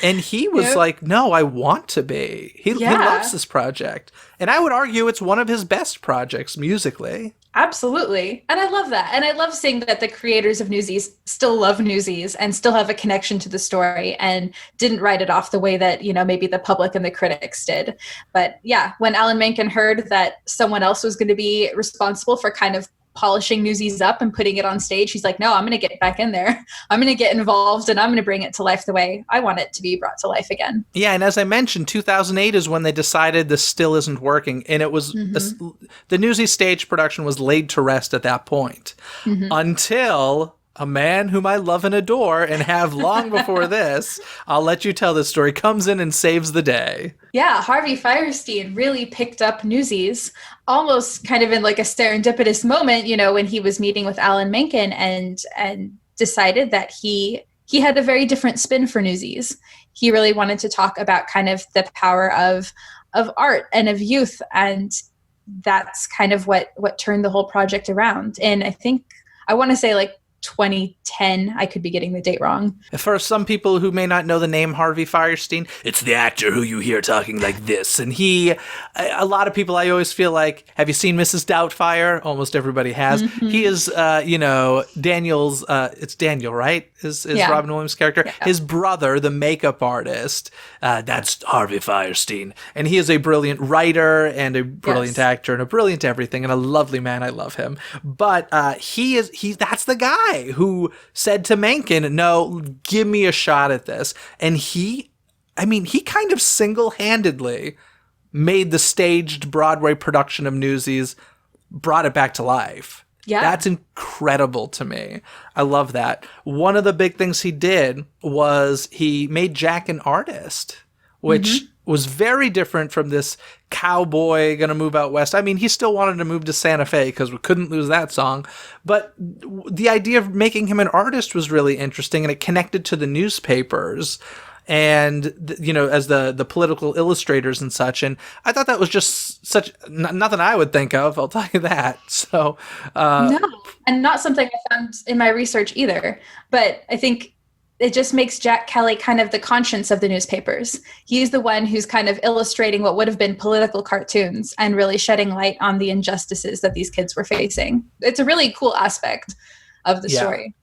And he was like, no, I want to be. He loves this project. And I would argue it's one of his best projects musically. Absolutely. And I love that. And I love seeing that the creators of Newsies still love Newsies and still have a connection to the story and didn't write it off the way that, maybe the public and the critics did. But yeah, when Alan Menken heard that someone else was going to be responsible for kind of polishing Newsies up and putting it on stage, he's like, no, I'm going to get back in there. I'm going to get involved and I'm going to bring it to life the way I want it to be brought to life again. Yeah, and as I mentioned, 2008 is when they decided this still isn't working. And it was the Newsies stage production was laid to rest at that point until a man whom I love and adore and have long before this, I'll let you tell this story, comes in and saves the day. Yeah, Harvey Fierstein really picked up Newsies almost kind of in like a serendipitous moment, when he was meeting with Alan Menken and decided that he had a very different spin for Newsies. He really wanted to talk about kind of the power of art and of youth, and that's kind of what turned the whole project around. And I want to say like 2010. I could be getting the date wrong. For some people who may not know the name Harvey Fierstein, it's the actor who you hear talking like this. And a lot of people, I always feel like, have you seen Mrs. Doubtfire? Almost everybody has. He is, Daniel's, it's Daniel, right? Is Robin Williams' character. Yeah. His brother, the makeup artist, that's Harvey Fierstein. And he is a brilliant writer and a brilliant actor and a brilliant everything and a lovely man. I love him. But that's the guy who said to Menken, no, give me a shot at this. And he kind of single-handedly made the staged Broadway production of Newsies, brought it back to life. Yeah. That's incredible to me. I love that. One of the big things he did was he made Jack an artist, which was very different from this cowboy gonna move out west. I mean, he still wanted to move to Santa Fe because we couldn't lose that song. But the idea of making him an artist was really interesting, and it connected to the newspapers and, as the political illustrators and such. And I thought that was just nothing I would think of, I'll tell you that. So, no, and not something I found in my research either. But I think it just makes Jack Kelly kind of the conscience of the newspapers. He's the one who's kind of illustrating what would have been political cartoons and really shedding light on the injustices that these kids were facing. It's a really cool aspect of the story.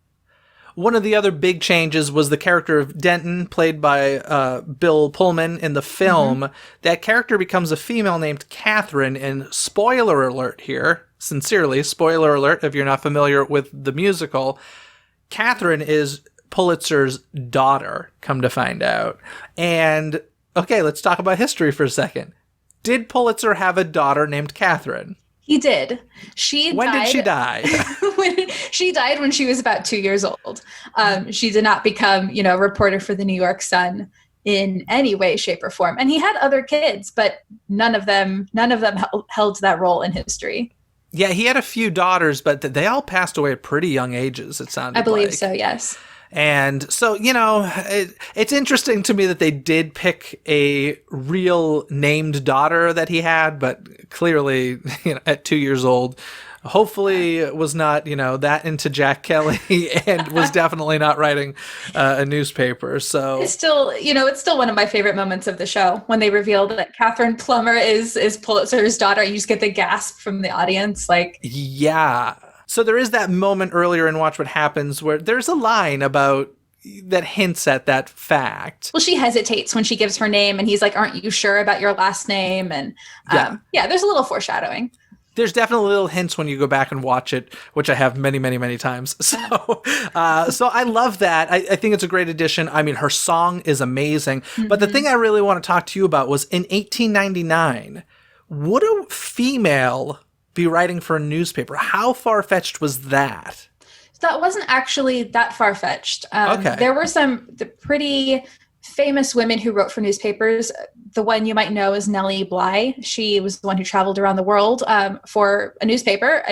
One of the other big changes was the character of Denton, played by Bill Pullman in the film. That character becomes a female named Katherine, and spoiler alert here, sincerely, spoiler alert if you're not familiar with the musical, Katherine is Pulitzer's daughter, come to find out. And, okay, let's talk about history for a second. Did Pulitzer have a daughter named Katherine? He did. When did she die? She died when she was about 2 years old. She did not become, a reporter for the New York Sun in any way, shape, or form. And he had other kids, but none of them held that role in history. Yeah, he had a few daughters, but they all passed away at pretty young ages, it sounded like. I believe so, yes. And so, it's interesting to me that they did pick a real named daughter that he had, but clearly, at 2 years old, hopefully was not, that into Jack Kelly and was definitely not writing a newspaper. So it's still, it's still one of my favorite moments of the show when they revealed that Katherine Plummer is Pulitzer's daughter. You just get the gasp from the audience. Yeah. So there is that moment earlier in Watch What Happens where there's a line about that hints at that fact. Well, she hesitates when she gives her name and he's like, aren't you sure about your last name? And there's a little foreshadowing. There's definitely little hints when you go back and watch it, which I have many, many, many times. So I love that. I think it's a great addition. I mean, her song is amazing. But the thing I really want to talk to you about was in 1899, would a female be writing for a newspaper? How far-fetched was that? That wasn't actually that far-fetched. Okay. There were some pretty famous women who wrote for newspapers. the one you might know is Nellie Bly. She was the one who traveled around the world for a newspaper.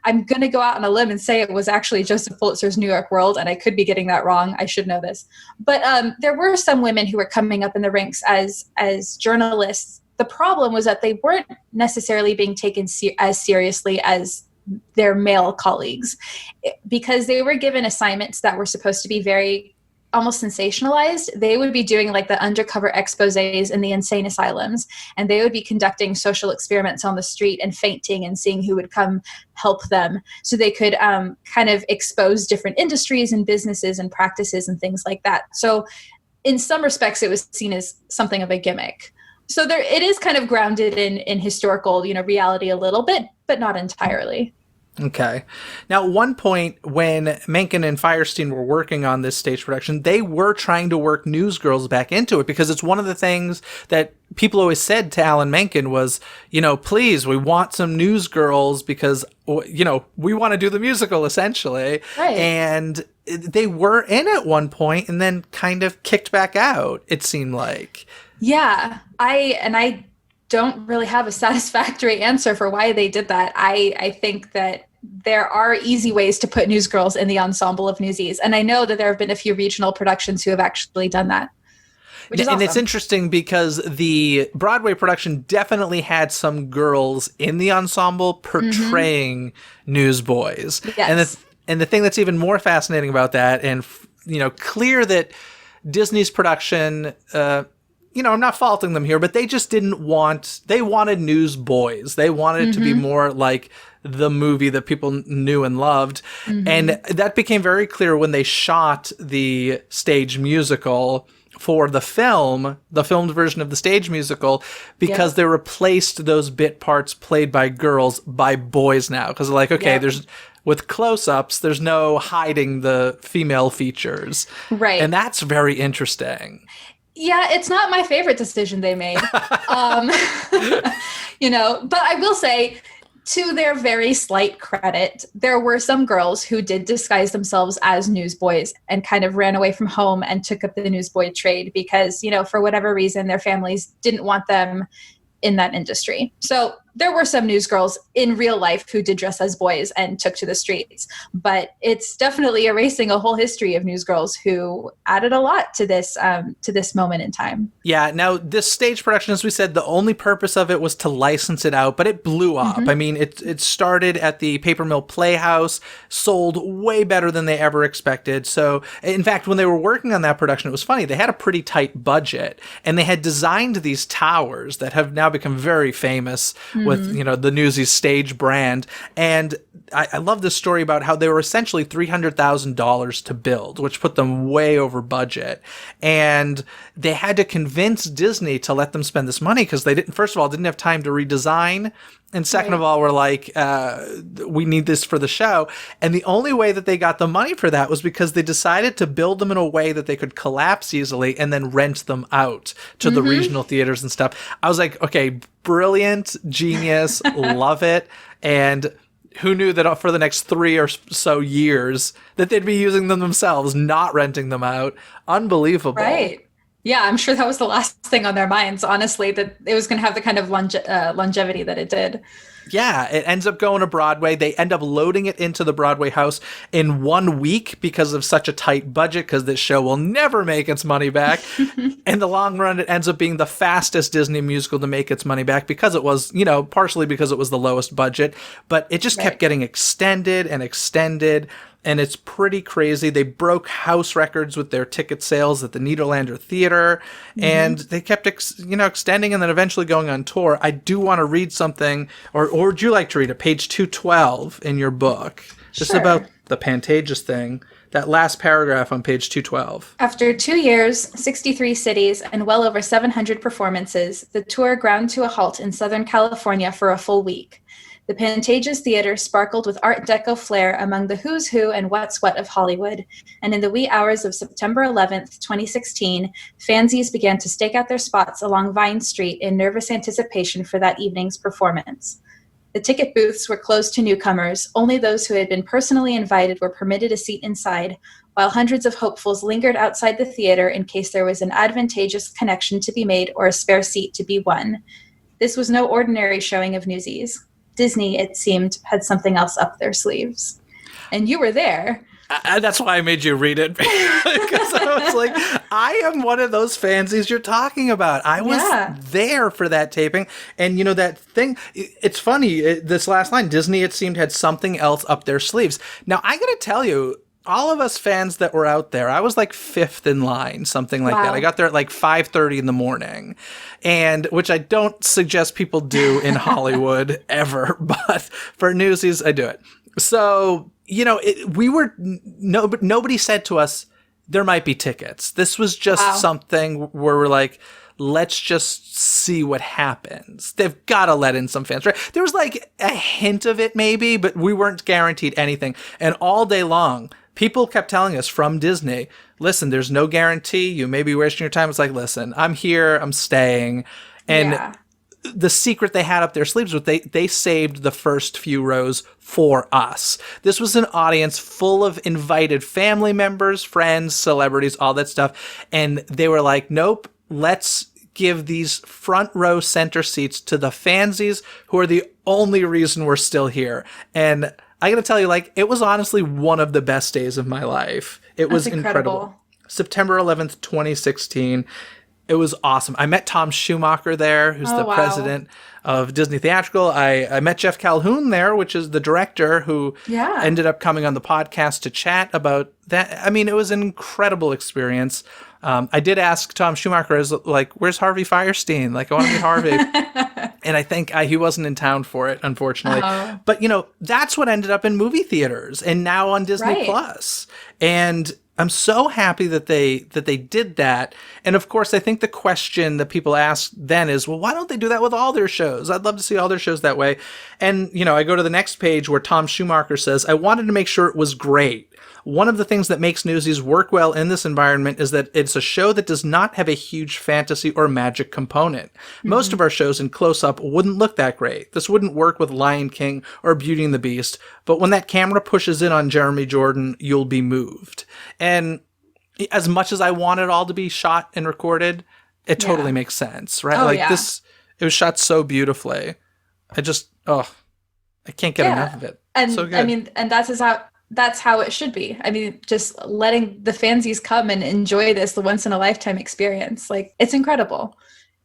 I'm going to go out on a limb and say it was actually Joseph Pulitzer's New York World, and I could be getting that wrong. I should know this. But there were some women who were coming up in the ranks as journalists. The problem was that they weren't necessarily being taken as seriously as their male colleagues, because they were given assignments that were supposed to be very almost sensationalized. They would be doing like the undercover exposés in the insane asylums, and they would be conducting social experiments on the street and fainting and seeing who would come help them, so they could kind of expose different industries and businesses and practices and things like that. So in some respects, it was seen as something of a gimmick. So it is kind of grounded in historical, reality a little bit, but not entirely. Okay. Now, at one point when Mencken and Fierstein were working on this stage production, they were trying to work newsgirls back into it, because it's one of the things that people always said to Alan Mencken was, please, we want some newsgirls because, we want to do the musical, essentially. Right. And they were in at one point and then kind of kicked back out, it seemed like. Yeah. I don't really have a satisfactory answer for why they did that. I think that there are easy ways to put newsgirls in the ensemble of Newsies. And I know that there have been a few regional productions who have actually done that. Which is awesome. And it's interesting because the Broadway production definitely had some girls in the ensemble portraying newsboys. Yes. And the thing that's even more fascinating about that, and clear that Disney's production, I'm not faulting them here, but they just they wanted newsboys. They wanted it to be more like the movie that people knew and loved. And that became very clear when they shot the stage musical for the filmed version of the stage musical, because they replaced those bit parts played by girls by boys now. Because they're like, okay, with close-ups, there's no hiding the female features. Right. And that's very interesting. Yeah, it's not my favorite decision they made. But I will say, to their very slight credit, there were some girls who did disguise themselves as newsboys and kind of ran away from home and took up the newsboy trade because, for whatever reason, their families didn't want them in that industry. So there were some newsgirls in real life who did dress as boys and took to the streets, but it's definitely erasing a whole history of newsgirls who added a lot to this moment in time. Yeah. Now, this stage production, as we said, the only purpose of it was to license it out, but it blew up. I mean, it started at the Paper Mill Playhouse, sold way better than they ever expected. So, in fact, when they were working on that production, it was funny. They had a pretty tight budget, and they had designed these towers that have now become very famous with, the Newsies stage brand. And I love this story about how they were essentially $300,000 to build, which put them way over budget. And they had to convince Disney to let them spend this money because they didn't have time to redesign. And second of all, we're like, we need this for the show. And the only way that they got the money for that was because they decided to build them in a way that they could collapse easily and then rent them out to the regional theaters and stuff. I was like, okay, brilliant, genius, love it. And who knew that for the next 3 or so years that they'd be using them themselves, not renting them out. Unbelievable. Right. Yeah, I'm sure that was the last thing on their minds, honestly, that it was going to have the kind of longevity that it did. Yeah, it ends up going to Broadway. They end up loading it into the Broadway house in 1 week because of such a tight budget, because this show will never make its money back. In the long run, it ends up being the fastest Disney musical to make its money back because it was, partially because it was the lowest budget, but it just kept getting extended and extended. And it's pretty crazy. They broke house records with their ticket sales at the Nederlander Theater, and they kept, extending and then eventually going on tour. I do want to read something, or would you like to read it? Page 212 in your book. Just about the Pantages thing. That last paragraph on page 212. After 2 years, 63 cities, and well over 700 performances, the tour ground to a halt in Southern California for a full week. The Pantages Theater sparkled with Art Deco flair among the who's who and what's what of Hollywood, and in the wee hours of September 11th, 2016, fansies began to stake out their spots along Vine Street in nervous anticipation for that evening's performance. The ticket booths were closed to newcomers. Only those who had been personally invited were permitted a seat inside, while hundreds of hopefuls lingered outside the theater in case there was an advantageous connection to be made or a spare seat to be won. This was no ordinary showing of Newsies. Dizney, it seemed, had something else up their sleeves. And you were there. That's why I made you read it. Because I was like, I am one of those fansies you're talking about. I was there for that taping. And, that thing, it's funny, this last line, Dizney, it seemed, had something else up their sleeves. Now, I got to tell you, all of us fans that were out there, I was like fifth in line, something like that. I got there at like 5:30 in the morning, and which I don't suggest people do in Hollywood ever, but for Newsies, I do it. So, nobody said to us, there might be tickets. This was just something where we're like, let's just see what happens. They've got to let in some fans, right? There was like a hint of it maybe, but we weren't guaranteed anything. And all day long, people kept telling us from Dizney, listen, there's no guarantee. You may be wasting your time. It's like, listen, I'm here. I'm staying. And the secret they had up their sleeves was they saved the first few rows for us. This was an audience full of invited family members, friends, celebrities, all that stuff. And they were like, nope, let's give these front row center seats to the fansies who are the only reason we're still here. And I got to tell you, like, it was honestly one of the best days of my life. It was incredible. September 11th, 2016. It was awesome. I met Tom Schumacher there, who's the president of Disney Theatrical. I met Jeff Calhoun there, which is the director who ended up coming on the podcast to chat about that. I mean, it was an incredible experience. I did ask Tom Schumacher, where's Harvey Fierstein? Like, I want to meet Harvey. And I think he wasn't in town for it, unfortunately. But, that's what ended up in movie theaters and now on Disney Plus. And I'm so happy that they did that. And of course, I think the question that people ask then is, well, why don't they do that with all their shows? I'd love to see all their shows that way. And, I go to the next page where Tom Schumacher says, I wanted to make sure it was great. One of the things that makes Newsies work well in this environment is that it's a show that does not have a huge fantasy or magic component. Most of our shows in close-up wouldn't look that great. This wouldn't work with Lion King or Beauty and the Beast, but when that camera pushes in on Jeremy Jordan, you'll be moved. And as much as I want it all to be shot and recorded, it totally makes sense, right? This, it was shot so beautifully. I can't get enough of it. And so good. I mean, and that's how it should be. I mean, just letting the fansies come and enjoy the once in a lifetime experience. Like, it's incredible.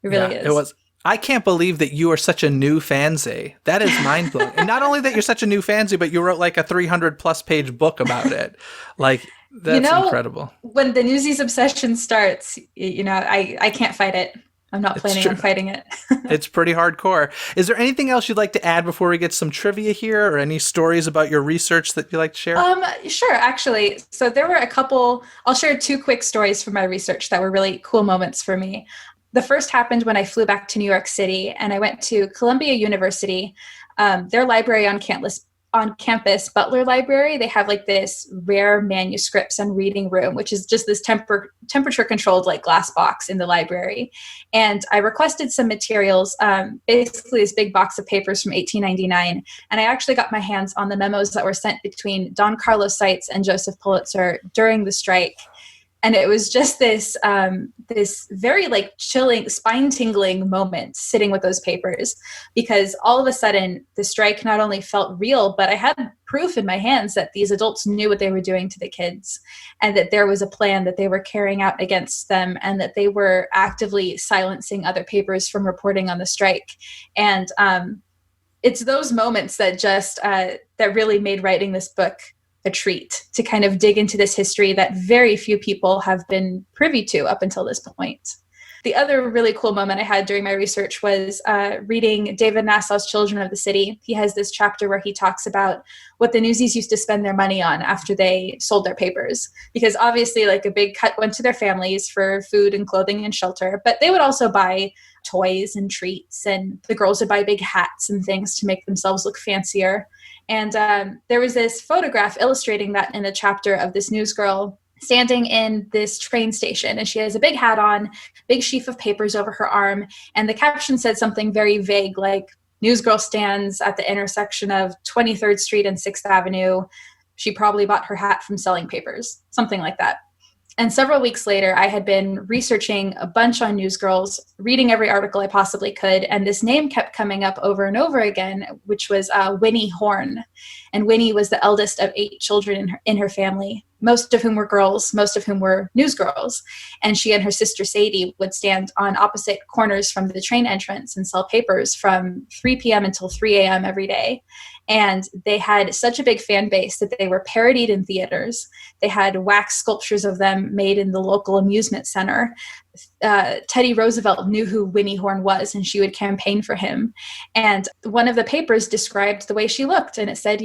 It really is. It was. I can't believe that you are such a new fansy. That is mind blowing. And not only that you're such a new fansy, but you wrote like a 300+ page book about it. Like, that's incredible. When the Newsies obsession starts, I can't fight it. I'm not planning on fighting it. It's pretty hardcore. Is there anything else you'd like to add before we get some trivia here, or any stories about your research that you'd like to share? Sure, actually. So there were a couple, I'll share two quick stories from my research that were really cool moments for me. The first happened when I flew back to New York City, and I went to Columbia University, their library on campus, Butler Library. They have like this rare manuscripts and reading room, which is just this temperature controlled like glass box in the library. And I requested some materials, basically this big box of papers from 1899. And I actually got my hands on the memos that were sent between Don Carlos Seitz and Joseph Pulitzer during the strike. And it was just this very like chilling, spine-tingling moment sitting with those papers, because all of a sudden the strike not only felt real, but I had proof in my hands that these adults knew what they were doing to the kids, and that there was a plan that they were carrying out against them, and that they were actively silencing other papers from reporting on the strike. And it's those moments that just that really made writing this book a treat, to kind of dig into this history that very few people have been privy to up until this point. The other really cool moment I had during my research was reading David Nassau's Children of the City. He has this chapter where he talks about what the Newsies used to spend their money on after they sold their papers. Because obviously like a big cut went to their families for food and clothing and shelter, but they would also buy toys and treats, and the girls would buy big hats and things to make themselves look fancier. And there was this photograph illustrating that in the chapter of this newsgirl standing in this train station, and she has a big hat on, big sheaf of papers over her arm, and the caption said something very vague like, "Newsgirl stands at the intersection of 23rd Street and 6th Avenue. She probably bought her hat from selling papers, something like that. And several weeks later, I had been researching a bunch on Newsgirls, reading every article I possibly could, and this name kept coming up over and over again, which was Winnie Horn. And Winnie was the eldest of 8 children in her family, most of whom were girls, most of whom were newsgirls. And she and her sister Sadie would stand on opposite corners from the train entrance and sell papers from 3 p.m. until 3 a.m. every day. And they had such a big fan base that they were parodied in theaters. They had wax sculptures of them made in the local amusement center. Teddy Roosevelt knew who Winnie Horn was, and she would campaign for him. And one of the papers described the way she looked, and it said,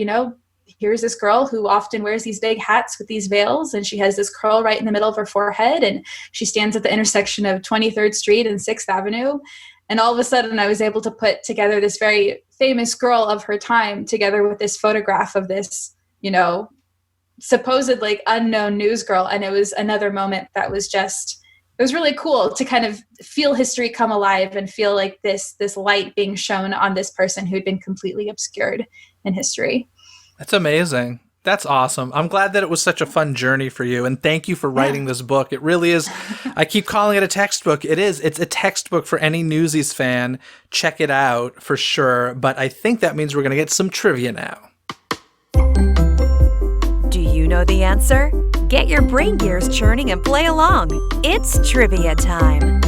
here's this girl who often wears these big hats with these veils, and she has this curl right in the middle of her forehead, and she stands at the intersection of 23rd Street and 6th Avenue. And all of a sudden, I was able to put together this very famous girl of her time together with this photograph of this, supposed unknown news girl. And it was another moment that was it was really cool to kind of feel history come alive and feel like this light being shown on this person who'd been completely obscured in history. That's amazing. That's awesome. I'm glad that it was such a fun journey for you. And thank you for writing this book. It really is. I keep calling it a textbook. It is. It's a textbook for any Newsies fan. Check it out for sure. But I think that means we're going to get some trivia now. Do you know the answer? Get your brain gears churning and play along. It's trivia time.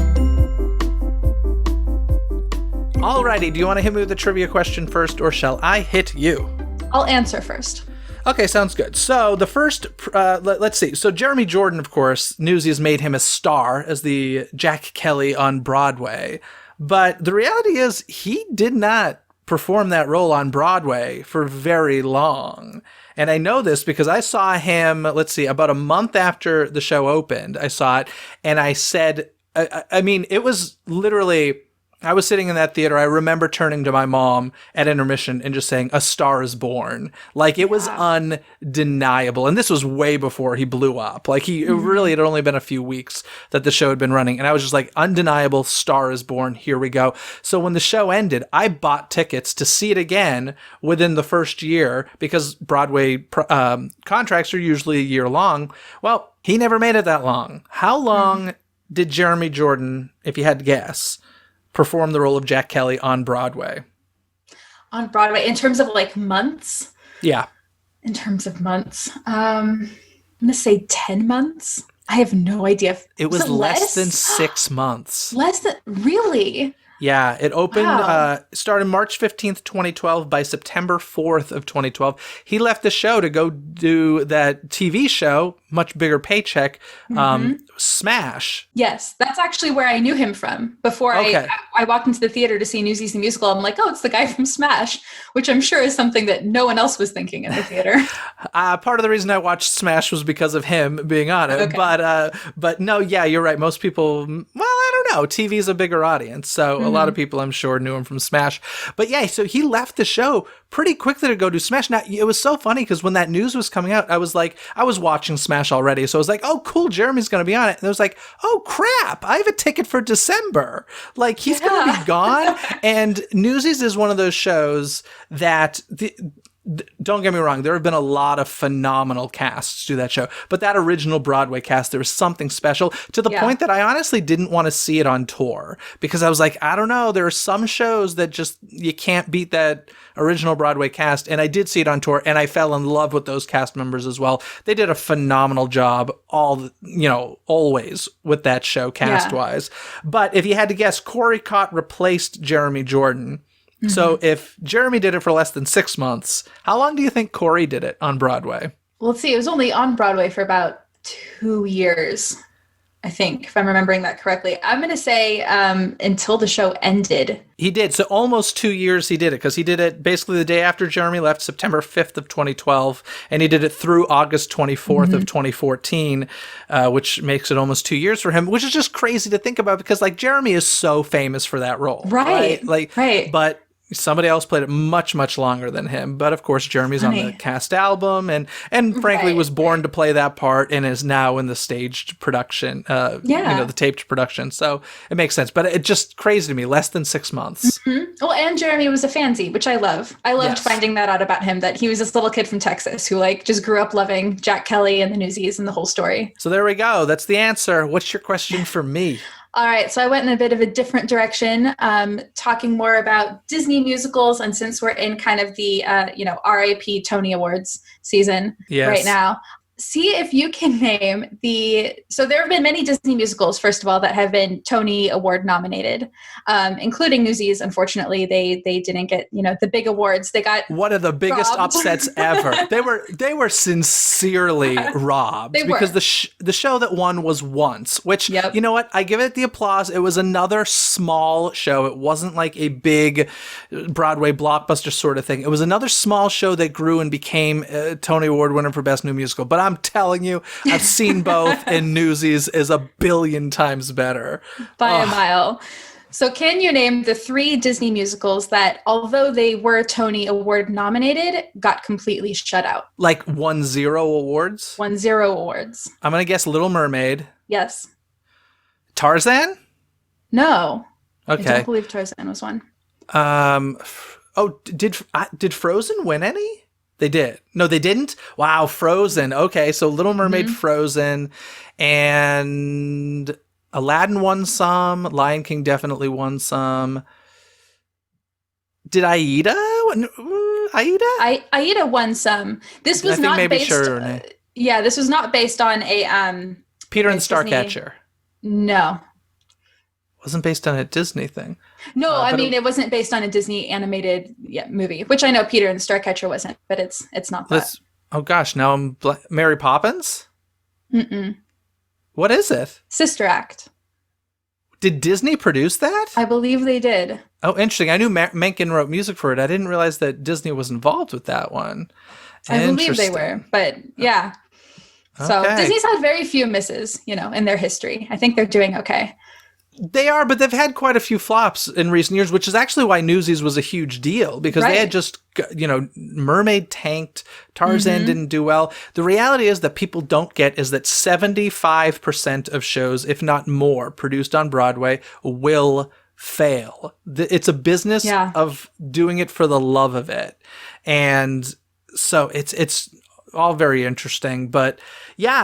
Alrighty. Do you want to hit me with the trivia question first, or shall I hit you? I'll answer first. Okay, sounds good. So the first, let's see. So Jeremy Jordan, of course, Newsies made him a star as the Jack Kelly on Broadway. But the reality is he did not perform that role on Broadway for very long. And I know this because I saw him, about a month after the show opened, I saw it. And I said, it was literally... I was sitting in that theater. I remember turning to my mom at intermission and just saying, "A Star is Born." It was undeniable. And this was way before he blew up. It really had only been a few weeks that the show had been running. And I was just like, undeniable, Star is Born. Here we go. So when the show ended, I bought tickets to see it again within the first year because Broadway contracts are usually a year long. Well, he never made it that long. How long did Jeremy Jordan, if you had to guess, perform the role of Jack Kelly on Broadway? On Broadway, in terms of months? Yeah. In terms of months. I'm going to say 10 months. I have no idea. It was less than 6 months. Really? Yeah, it opened, started March 15th, 2012. By September 4th of 2012, he left the show to go do that TV show, much bigger paycheck, Smash. Yes, that's actually where I knew him from. Before I walked into the theater to see Newsies the Musical, I'm like, oh, it's the guy from Smash, which I'm sure is something that no one else was thinking in the theater. Part of the reason I watched Smash was because of him being on it. Okay. But no, yeah, you're right. Most people, I don't know. TV's a bigger audience, so a lot of people, I'm sure, knew him from Smash. But yeah, so he left the show pretty quickly to go do Smash. Now, it was so funny because when that news was coming out, I was watching Smash already. So I was like, oh, cool, Jeremy's going to be on it. And I was like, oh, crap, I have a ticket for December. He's going to be gone. And Newsies is one of those shows that... don't get me wrong, there have been a lot of phenomenal casts to that show, but that original Broadway cast, there was something special to the point that I honestly didn't want to see it on tour because I was like, I don't know, there are some shows that just, you can't beat that original Broadway cast. And I did see it on tour and I fell in love with those cast members as well. They did a phenomenal job always with that show cast wise. But if you had to guess, Corey Cott replaced Jeremy Jordan. So if Jeremy did it for less than 6 months, how long do you think Corey did it on Broadway? Well, let's see. It was only on Broadway for about 2 years, I think, if I'm remembering that correctly. I'm going to say until the show ended. He did. So almost 2 years he did it because he did it basically the day after Jeremy left, September 5th of 2012. And he did it through August 24th of 2014, which makes it almost 2 years for him, which is just crazy to think about because Jeremy is so famous for that role. Right. But Somebody else played it much, much longer than him. But of course, Jeremy's on the cast album and frankly was born to play that part and is now in the staged production, the taped production. So it makes sense. But it just crazy to me, less than 6 months. Mm-hmm. Well, and Jeremy was a fansy, which I love. I loved finding that out about him, that he was this little kid from Texas who like just grew up loving Jack Kelly and the Newsies and the whole story. So there we go. That's the answer. What's your question for me? All right, so I went in a bit of a different direction, talking more about Disney musicals. And since we're in kind of the, RAP Tony Awards season right now, see if you can name so there have been many Disney musicals, first of all, that have been Tony Award nominated, including Newsies. Unfortunately, they didn't get, the big awards. They got one of the biggest upsets ever. They were sincerely robbed because the show that won was Once, which, you know what? I give it the applause. It was another small show. It wasn't like a big Broadway blockbuster sort of thing. It was another small show that grew and became a Tony Award winner for Best New Musical. But I'm telling you, I've seen both, and Newsies is a billion times better. By a mile. So can you name the 3 Disney musicals that, although they were Tony Award nominated, got completely shut out? Like 1-0 awards? 1-0 awards. I'm going to guess Little Mermaid. Yes. Tarzan? No. Okay. I don't believe Tarzan was one. Did Frozen win any? They did. No, they didn't? Wow, Frozen. Okay, so Little Mermaid, Frozen, and Aladdin won some. Lion King definitely won some. Did Aida? Aida won some. This was not based. This was not based on a Peter and the Starcatcher. No. Wasn't based on a Disney thing. No, it wasn't based on a Disney animated movie, which I know Peter and the Starcatcher wasn't, but it's not that. Oh gosh, now I'm Mary Poppins? Mm-mm. What is it? Sister Act. Did Disney produce that? I believe they did. Oh, interesting. I knew Menken wrote music for it. I didn't realize that Disney was involved with that one. I believe they were, but yeah. So Disney's had very few misses, in their history. I think they're doing okay. They are, but they've had quite a few flops in recent years, which is actually why Newsies was a huge deal, because they had just, Mermaid tanked, Tarzan didn't do well. The reality is that people don't get is that 75% of shows, if not more, produced on Broadway will fail. It's a business of doing it for the love of it. And so it's all very interesting, but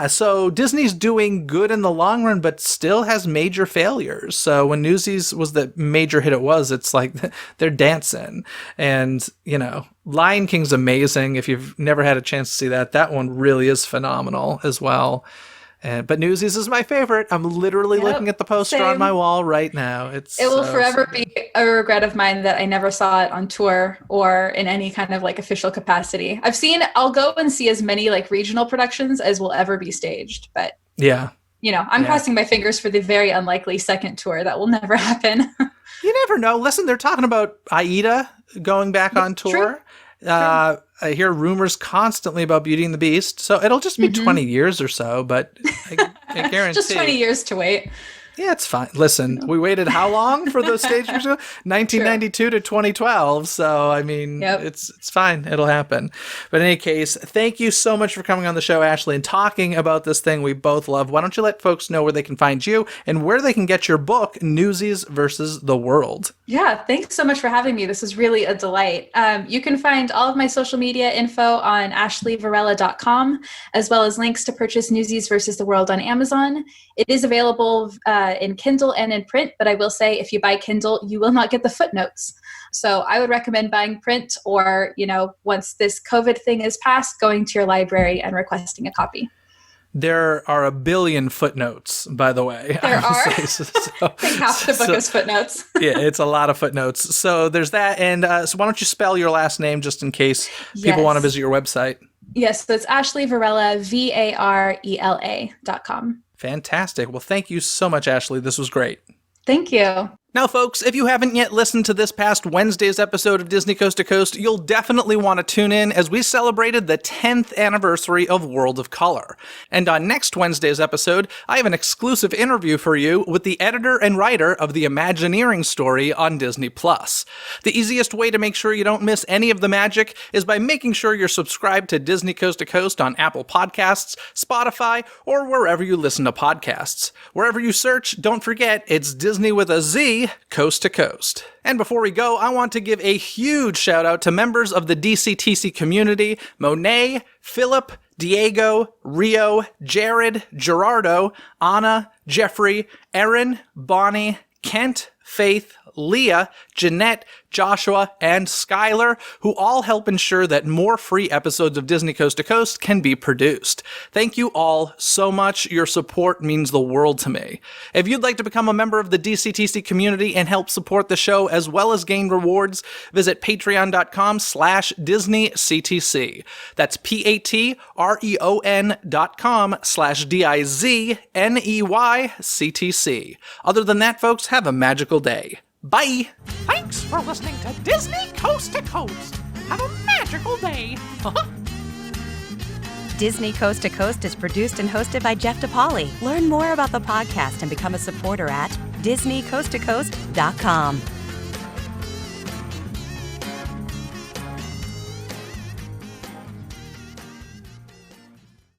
so Disney's doing good in the long run, but still has major failures. So when Newsies was the major hit it's like they're dancing. And, Lion King's amazing. If you've never had a chance to see that one really is phenomenal as well. But Newsies is my favorite. I'm literally looking at the poster on my wall right now. It will forever be a regret of mine that I never saw it on tour or in any kind of like official capacity. I'll go and see as many like regional productions as will ever be staged. But I'm crossing my fingers for the very unlikely second tour that will never happen. You never know. Listen, they're talking about Aida going back on tour. I hear rumors constantly about Beauty and the Beast, so it'll just be 20 years or so, but I guarantee. Just 20 years to wait. Yeah, it's fine. Listen, we waited how long for those stage musical? 1992 to 2012. So, it's fine. It'll happen. But in any case, thank you so much for coming on the show, Ashley, and talking about this thing we both love. Why don't you let folks know where they can find you and where they can get your book, Newsies versus the World? Yeah, thanks so much for having me. This is really a delight. You can find all of my social media info on ashleyvarela.com, as well as links to purchase Newsies versus the World on Amazon. It is available in Kindle and in print, but I will say if you buy Kindle, you will not get the footnotes. So I would recommend buying print or, once this COVID thing is passed, going to your library and requesting a copy. There are a billion footnotes, by the way. There are. I think half the book is footnotes. Yeah, it's a lot of footnotes. So there's that. And so why don't you spell your last name just in case people want to visit your website? Yes, so it's Ashley Varela, Varela.com. Fantastic. Well, thank you so much, Ashley. This was great. Thank you. Now, folks, if you haven't yet listened to this past Wednesday's episode of Disney Coast to Coast, you'll definitely want to tune in as we celebrated the 10th anniversary of World of Color. And on next Wednesday's episode, I have an exclusive interview for you with the editor and writer of the Imagineering story on Disney+. The easiest way to make sure you don't miss any of the magic is by making sure you're subscribed to Disney Coast to Coast on Apple Podcasts, Spotify, or wherever you listen to podcasts. Wherever you search, don't forget, it's Disney with a Z, Coast to Coast. And before we go, I want to give a huge shout out to members of the DCTC community: Monet, Philip, Diego, Rio, Jared, Gerardo, Anna, Jeffrey, Erin, Bonnie, Kent, Faith, Leah, Jeanette, Joshua, and Skylar, who all help ensure that more free episodes of Disney Coast to Coast can be produced. Thank you all so much. Your support means the world to me. If you'd like to become a member of the DCTC community and help support the show as well as gain rewards, visit patreon.com/DisneyCTC. That's patreon.com/DIZNEYCTC. Other than that, folks, have a magical day. Bye! Thanks for listening to Disney Coast to Coast. Have a magical day. Disney Coast to Coast is produced and hosted by Jeff DePaoli. Learn more about the podcast and become a supporter at DisneyCoastToCoast.com.